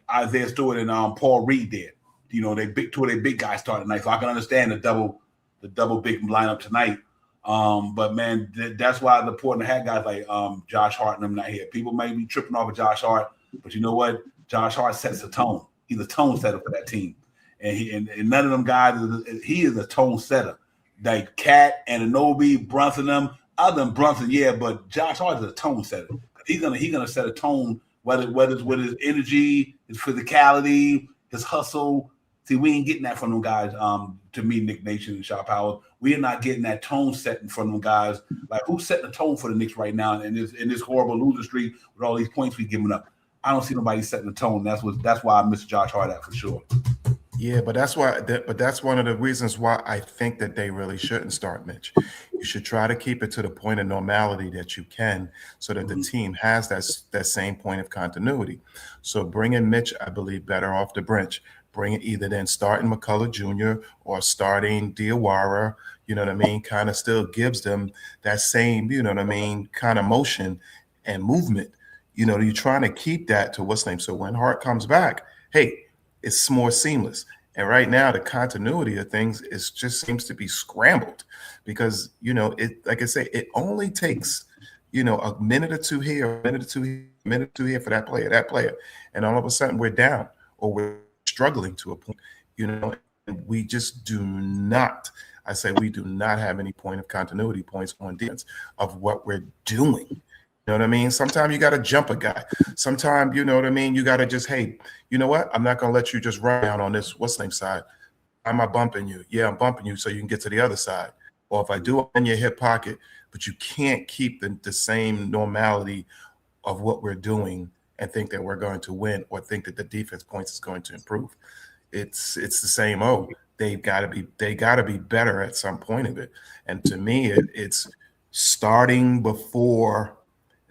Isaiah Stewart and Paul Reed there. You know, two of their big guys started tonight, so I can understand the double big lineup tonight. But man, that's why it's important to have guys like Josh Hart and them not here. People may be tripping off of Josh Hart, but you know what? Josh Hart sets the tone. He's a tone setter for that team, and none of them guys he is a tone setter. Like Cat and Anunoby, Brunson, them. Other than Brunson, yeah, but Josh Hart is a tone setter. He's gonna set a tone, whether it's with his energy, his physicality, his hustle. See, we ain't getting that from them guys. To me, Nick Nation and Shop Howard, we are not getting that tone setting from them guys. Like who's setting the tone for the Knicks right now in this horrible loser streak with all these points we giving up? I don't see nobody setting the tone. That's why I miss Josh Hart at for sure. Yeah, but that's one of the reasons why I think that they really shouldn't start Mitch. You should try to keep it to the point of normality that you can so that the team has that same point of continuity. So bringing Mitch, I believe, better off the bench. Bring it either then starting McCullough Jr. or starting Diawara, you know what I mean, kind of still gives them that same, you know what I mean, kind of motion and movement. You know, you're trying to keep that to what's name. So when Hart comes back, hey, it's more seamless. And right now, the continuity of things just seems to be scrambled because, you know, like I say, it only takes, you know, a minute or two here, a minute or two here, a minute or two here for that player. And all of a sudden we're down or we're struggling to a point, you know, and we just do not have any point of continuity points on defense of what we're doing. You know what I mean? Sometimes you got to jump a guy. Sometimes, you know what I mean? You got to just, hey, you know what? I'm not going to let you just run down on this, what's name side. Am I bumping you? Yeah, I'm bumping you so you can get to the other side. Or if I do it in your hip pocket, but you can't keep the same normality of what we're doing and think that we're going to win or think that the defense points is going to improve. It's the same. They got to be better at some point of it. And to me, it's starting before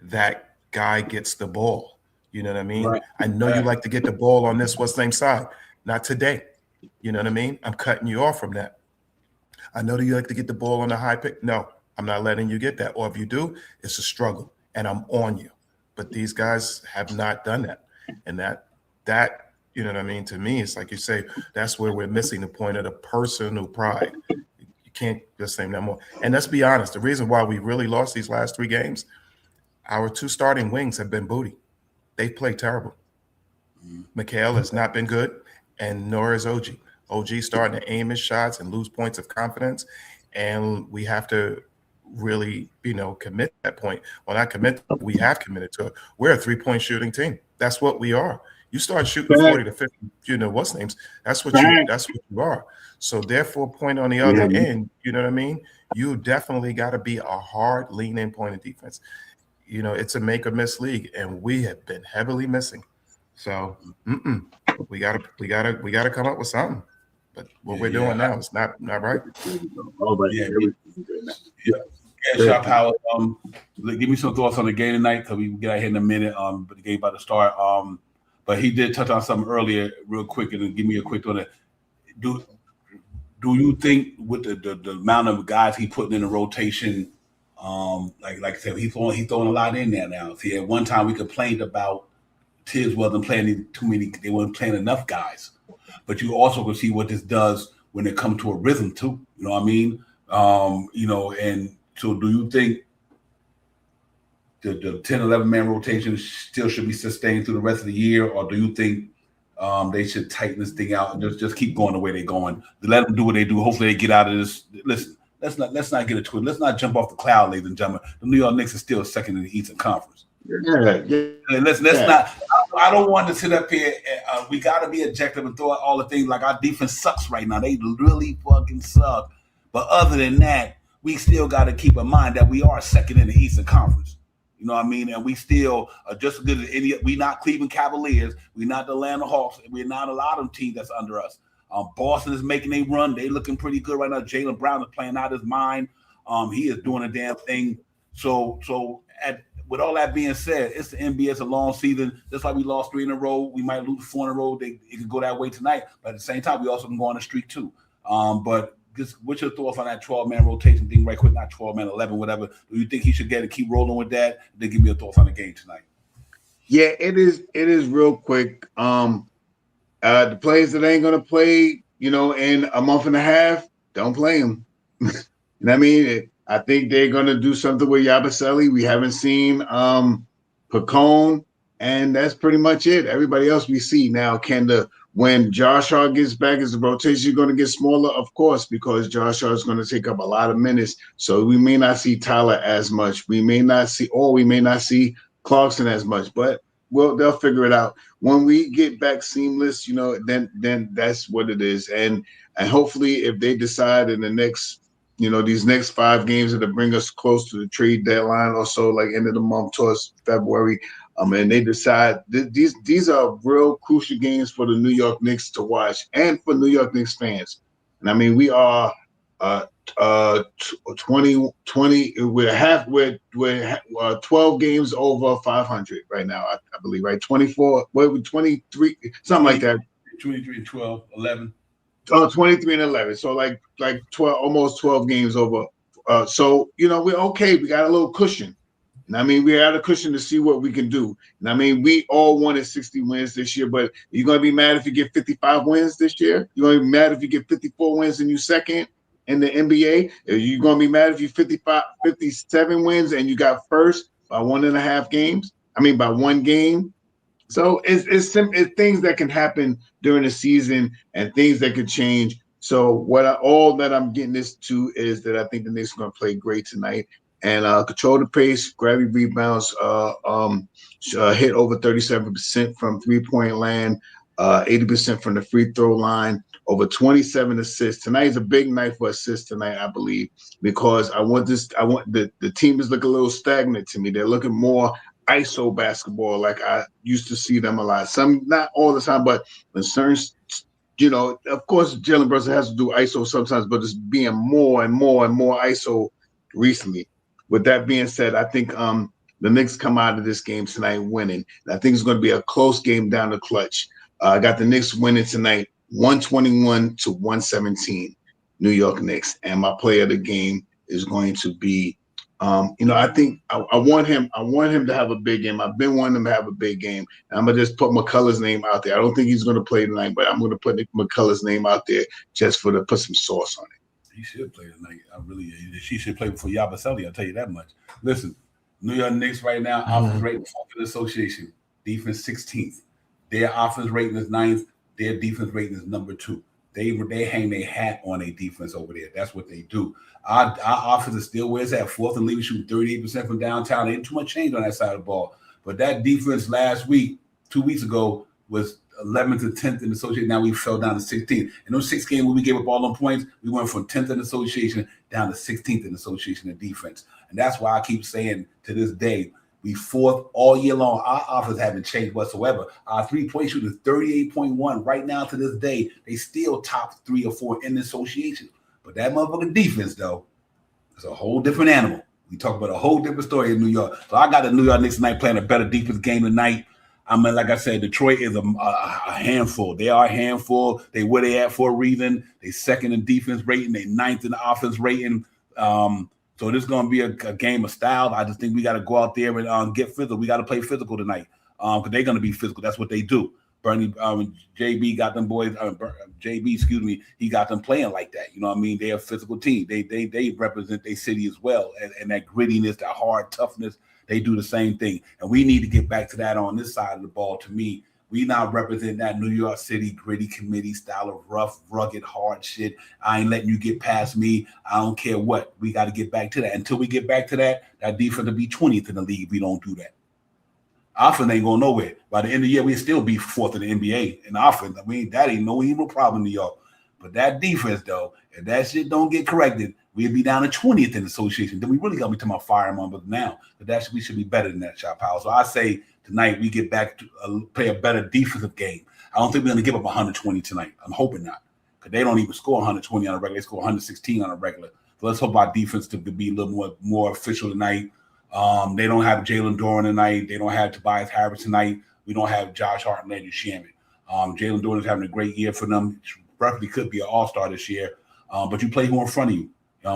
that guy gets the ball. You know what I mean? Right. I know you like to get the ball on this what's name side. Not today. You know what I mean? I'm cutting you off from that. I know that you like to get the ball on the high pick. No, I'm not letting you get that. Or if you do, it's a struggle and I'm on you. But these guys have not done that. And that you know what I mean? To me, it's like you say, that's where we're missing the point of the personal pride. You can't just say no more. And let's be honest, the reason why we really lost these last 3 games, our 2 starting wings have been booty. They've played terrible. McHale has not been good, and nor is OG. OG starting to aim his shots and lose points of confidence, and we have to really, you know, commit to that point. Well, not commit, we have committed to it. We're a 3-point shooting team. That's what we are. You start shooting 40 to 50, you know, what's names. That's what you are. So therefore, point on the other end, you know what I mean? You definitely got to be a hard lean-in point of defense. You know, it's a make or miss league, and we have been heavily missing. So we gotta come up with something. But what we're doing now is not right. Yeah, Shop Howard. Give me some thoughts on the game tonight because we get out here in a minute. But the game about to start. But he did touch on something earlier, real quick, and give me a quick on it. Do you think with the amount of guys he putting in the rotation, like I said, he's throwing a lot in there now. See, at one time we complained about Tibbs wasn't playing too many. They weren't playing enough guys. But you also can see what this does when it comes to a rhythm too. You know what I mean? And so do you think the 10, 11-man rotation still should be sustained through the rest of the year, or do you think they should tighten this thing out and just keep going the way they're going? Let them do what they do. Hopefully they get out of this. Listen, let's not get it twisted. Let's not jump off the cloud, ladies and gentlemen. The New York Knicks are still second in the Eastern Conference. Yeah. Let's not. I don't want to sit up here. We got to be objective and throw out all the things like our defense sucks right now. They really fucking suck. But other than that, we still got to keep in mind that we are second in the Eastern Conference. You know what I mean? And we still are just as good as any. We're not Cleveland Cavaliers. We're not the Atlanta Hawks. We're not a lot of teams that's under us. Boston is making a run. They looking pretty good right now. Jaylen Brown is playing out his mind. He is doing a damn thing. So with all that being said, it's the NBA. It's a long season. That's why we lost 3 in a row. We might lose 4 in a row. It could go that way tonight. But at the same time, we also can go on a streak too. But just what's your thoughts on that 12-man rotation thing right quick? Not 12-man, 11, whatever. Do you think he should keep rolling with that? Then give me your thoughts on the game tonight. Yeah, it is real quick. The players that ain't gonna play, in a month and a half, don't play them. You know what I mean? I think they're gonna do something with Yabusele. We haven't seen Pacone, and that's pretty much it. Everybody else we see now. When Josh Hart gets back, is the rotation going to get smaller? Of course, because Josh Hart is going to take up a lot of minutes. So we may not see Tyler as much. We may not see Clarkson as much. But they'll figure it out when we get back seamless. Then that's what it is. And hopefully, if they decide in the next, these next 5 games that bring us close to the trade deadline or so, like end of the month towards February. And they decide these are real crucial games for the New York Knicks to watch and for New York Knicks fans. And I mean, we are 20. We're 12 games over 500 right now. I believe, right? 24. What we 23? Something like that. 23, 12, 11. 23 and 11. So like 12, almost 12 games over. So we're okay. We got a little cushion. And I mean, we're out of cushion to see what we can do. And I mean, we all wanted 60 wins this year, but you're going to be mad if you get 55 wins this year? You're going to be mad if you get 54 wins and you second in the NBA? You're going to be mad if you 57 wins and you got first by 1.5 games? I mean, by 1 game? So it's things that can happen during the season and things that could change. So all that I'm getting this to is that I think the Knicks are going to play great tonight. And control the pace, grab your rebounds, hit over 37% from three-point land, 80% from the free throw line, over 27 assists. Tonight is a big night for assists tonight, I believe, because the team is looking a little stagnant to me. They're looking more ISO basketball like I used to see them a lot. Some, not all the time, but in certain, of course, Jalen Brunson has to do ISO sometimes, but it's being more and more and more ISO recently. With that being said, I think the Knicks come out of this game tonight winning. And I think it's going to be a close game down the clutch. I got the Knicks winning tonight, 121-117, New York Knicks. And my player of the game is going to be, I think I want him to have a big game. I've been wanting him to have a big game. And I'm going to just put McCullough's name out there. I don't think he's going to play tonight, but I'm going to put McCullough's name out there just to put some sauce on it. He should play tonight. She should play before Yabusele. I'll tell you that much. Listen, New York Knicks right now, offense rating for the association, defense 16th. Their offense rating is 9th. Their defense rating is number 2. They hang their hat on a defense over there. That's what they do. Our offense is still where it's at. 4th in league, shooting 38% from downtown. There ain't too much change on that side of the ball. But that defense last week, 2 weeks ago, was 11th to 10th in the association. Now we fell down to 16th. In those 6 games when we gave up all them points, we went from 10th in the association down to 16th in the association in defense. And that's why I keep saying to this day, we 4th all year long. Our offense haven't changed whatsoever. Our 3-point shooting is 38.1. Right now to this day, they still top 3 or 4 in the association. But that motherfucking defense, though, is a whole different animal. We talk about a whole different story in New York. So I got the New York Knicks tonight playing a better defense game tonight. I mean, like I said, Detroit is a handful. They are a handful. They where they at for a reason. They second in defense rating. They ninth in offense rating. So this is going to be a game of style. I just think we got to go out there and get physical. We got to play physical tonight because they're going to be physical. That's what they do. Bernie, JB got them boys. JB, excuse me, he got them playing like that. You know what I mean? They're a physical team. They represent their city as well, and that grittiness, that hard toughness. They do the same thing, and we need to get back to that on this side of the ball. To me, we now represent that New York City gritty committee style of rough, rugged, hard shit. I ain't letting you get past me. I don't care what. We got to get back to that. Until we get back to that, that defense will be 20th in the league if we don't do that. Offense ain't going nowhere. By the end of the year, we still be 4th in the NBA in offense. I mean, that ain't no evil problem in New York. But that defense, though, if that shit don't get corrected, we'll be down to 20th in the association. Then we really got to be talking about firing on now. But we should be better than that, Shot Power. So I say tonight we get back to play a better defensive game. I don't think we're going to give up 120 tonight. I'm hoping not. Because they don't even score 120 on a regular. They score 116 on a regular. So let's hope our defense to be a little more official tonight. They don't have Jalen Duren tonight. They don't have Tobias Harris tonight. We don't have Josh Hart and Landry Shamet. Jalen Duren is having a great year for them. Roughly could be an all-star this year. But you play who in front of you.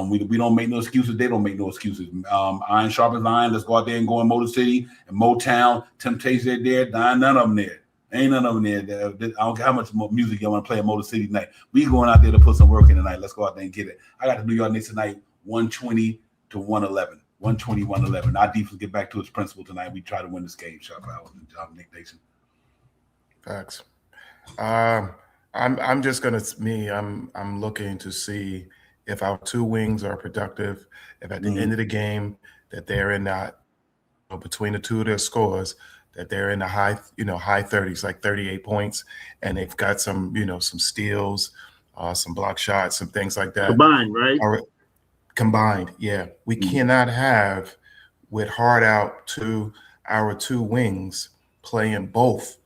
We don't make no excuses. They don't make no excuses. Iron sharpens iron. Let's go out there and go in Motor City and Motown. Temptation there. None of them there. Ain't none of them there. I don't care how much music you want to play in Motor City tonight. We going out there to put some work in tonight. Let's go out there and get it. I got the New York Knicks tonight, 120 to 111. 120, 111. Our defense get back to its principle tonight. We try to win this game. Shot Power and Nick Nation. Facts. I'm just gonna I'm looking to see if our two wings are productive. If at the end of the game that they're in that between the two of their scores that they're in the high 30s, like 38 points, and they've got some some steals, some block shots, some things like that. Combined, right? Combined, yeah. We cannot have with hard out to our two wings playing both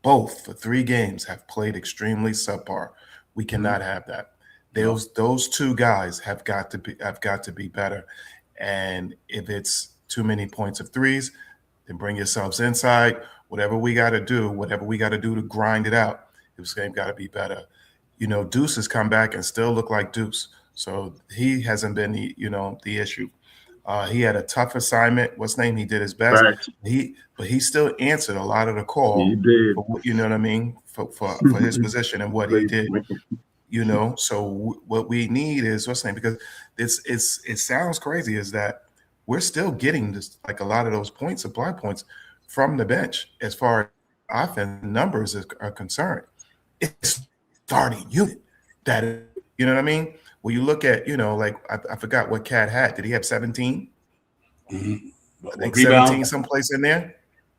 for 3 games have played extremely subpar. We cannot have that. Those two guys have got to be better. And if it's too many points of threes, then bring yourselves inside. Whatever we got to do to grind it out. This game got to be better. Deuce has come back and still look like Deuce. So he hasn't been the issue. He had a tough assignment. What's name? He did his best. Right. But he still answered a lot of the call. He did. For, you know what I mean? For his position and what he did. So what we need is what's name? Because it sounds crazy is that we're still getting this, like a lot of those points, supply points from the bench as far as offense numbers are concerned. It's starting unit that you know what I mean? When you look at, like I forgot what Cat had. Did he have 17? Mm-hmm. I think 17 someplace in there.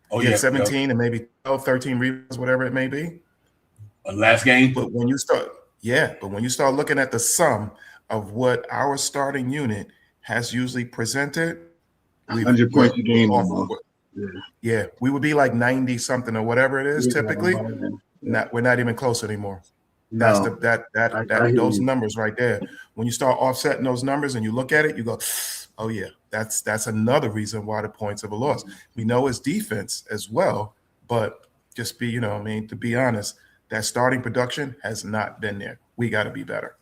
Oh, yeah, yeah, 17 and maybe 12, 13 rebounds, whatever it may be. Last game. But when you start looking at the sum of what our starting unit has usually presented, 100 points a game. Yeah, we would be like 90 something or whatever it is typically. We're not even close anymore. That's those numbers right there. When you start offsetting those numbers and you look at it, you go, oh yeah, that's another reason why the points have a loss. We know it's defense as well, but just be, to be honest, that starting production has not been there. We got to be better.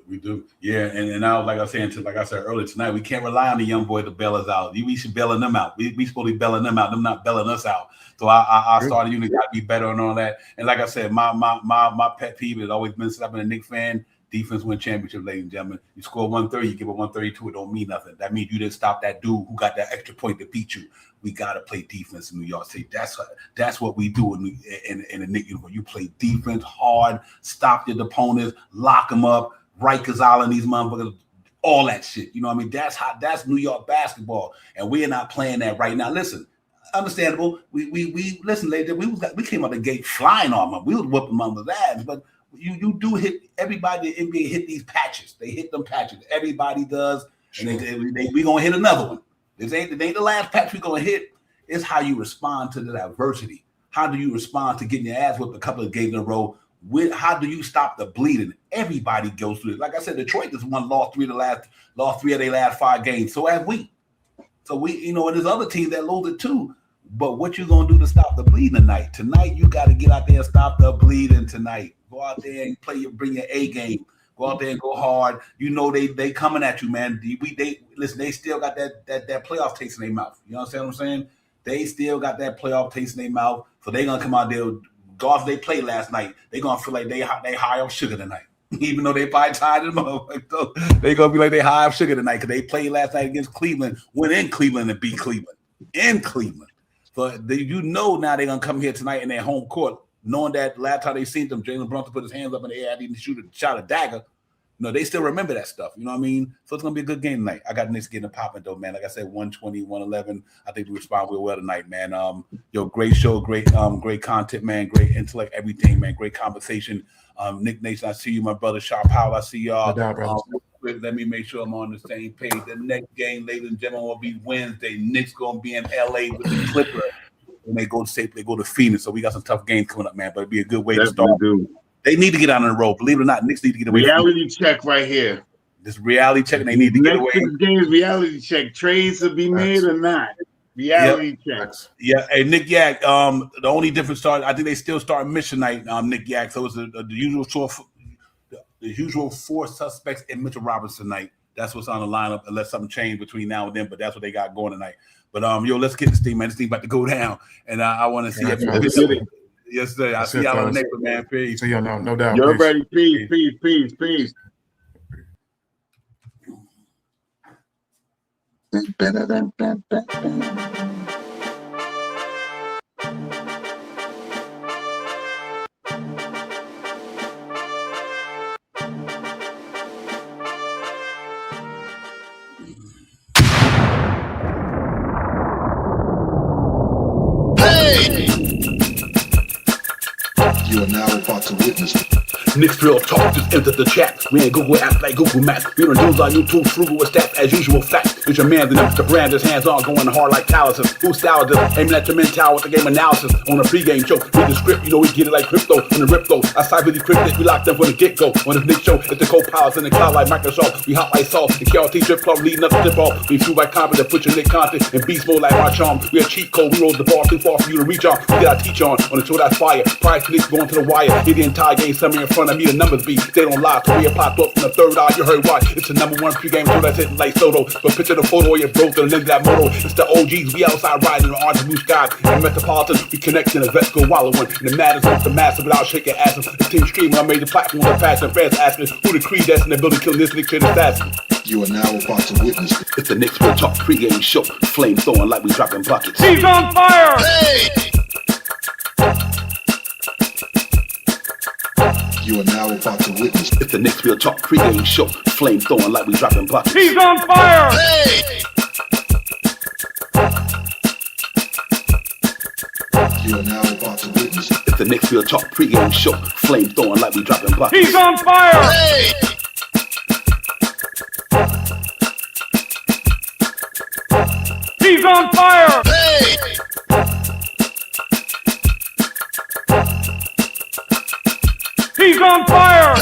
We do. Yeah, and now, like I said earlier tonight, we can't rely on the young boy to bail us out. We should bailing them out. We supposed to be bailing them out. Them not bailing us out. So our starting unit got to be better and all that. And like I said, my pet peeve has always been since I've been a Knicks fan. Defense win championship, ladies and gentlemen. You score 130, you give up 132. It don't mean nothing. That means you didn't stop that dude who got that extra point to beat you. We got to play defense in New York City. That's what we do in the Knicks uniform. You play defense hard, stop your opponents, lock them up. Rikers Island, these motherfuckers, all that shit. You know what I mean? That's New York basketball, and we're not playing that right now. Listen, understandable. We listen, ladies. We came out the gate flying on them. We was whooping them with ass, but you do hit everybody. The NBA hit these patches. They hit them patches. Everybody does, and we gonna hit another one. This ain't the last patch we gonna hit. It's how you respond to the adversity. How do you respond to getting your ass whipped a couple of games in a row? How do you stop the bleeding? Everybody goes through it. Like I said, Detroit just lost three of their last 5 games. So have we. So we, and there's other teams that lose it too. But what you gonna do to stop the bleeding tonight? Tonight you got to get out there and stop the bleeding tonight. Go out there and bring your A game. Go out there and go hard. They coming at you, man. They still got that playoff taste in their mouth. You understand what I'm saying? They still got that playoff taste in their mouth. So they gonna come out there. Golf they played last night. They gonna feel like they high off sugar tonight. Even though they probably tired of them, so they gonna be like they high off sugar tonight because they played last night against Cleveland, went in Cleveland and beat Cleveland in Cleveland. So now they're gonna come here tonight in their home court, knowing that last time they seen them, Jalen Brunson put his hands up in the air, didn't shot a dagger. They still remember that stuff. You know what I mean? So it's gonna be a good game tonight. I got Knicks getting a popping though, man. Like I said, 120, 111. I think we respond real well tonight, man. Great show, great content, man. Great intellect, everything, man. Great conversation. Nick Nation, I see you, my brother. Sharp Powell, I see y'all. No doubt, Let me make sure I'm on the same page. The next game, ladies and gentlemen, will be Wednesday. Knicks gonna be in LA with the Clippers. When they go to Phoenix. So we got some tough games coming up, man. But it'd be a good way to start. They need to get on the road. Believe it or not, Knicks need to get away. Reality check right here. This reality check, and they need to get away. Next game's reality check. Trades to be made or not. Reality checks. Yeah, hey, Nick Yak. The only difference start. I think they still start mission night. Nick Yak. So it's the usual four suspects in Mitchell Robinson night. That's what's on the lineup, unless something changed between now and then. But that's what they got going tonight. But let's get this thing, man. This thing about to go down, and I want to see it. Yes, sir. I see y'all on the next one, man. Peace. See y'all, no doubt. You're ready. Peace. You are now about to witness Knicks real talk just entered the chat. We ain't Google app like Google Maps. We don't use our YouTube frugal with stats as usual fact. It's your man, the brand is hands on, going hard like calluses. Who style this? Aiming at your mental with the game analysis. On a pregame show, read the script, we get it like crypto. On the rip though, I side really cryptic, we locked them from the get-go. On this Knicks show, it's the co-pilots in the cloud like Microsoft. We hot like salt, the KLT trip club leading up to tip off. We feel like confident, put your Nick content in beast mode like our charm. We a cheat code, we roll the ball too far for you to reach on. We get our teach on the show that's fire. Price Knicks going to the wire. Hit the entire game, somewhere in front of me, the numbers be. They don't lie, Korea popped up from the third eye, you heard why. It's the #1 pregame show that's hitting like Soto. But picture the photo of your broke to the lens of that moto. It's the OGs, we outside riding the orange blue sky. And Metropolitan, we connect in the vets go wallowing. And the matters with the massive without shaking asses. The team streaming, I made the platform with passion. Fans asking who the creed that's in the building killing this Nick shit assassin. You are now about to witness It's the Knicks Real Talk pregame show. Flame throwing like we dropping buckets. He's on fire! You are now about to witness It's the Knicks Real Talk pregame show. Flame throwing like we dropping buckets. He's on fire! You are now about to witness It's the Knicks Real Talk pregame show. Flame throwing like we dropping buckets. He's on fire! He's on fire! He's on fire!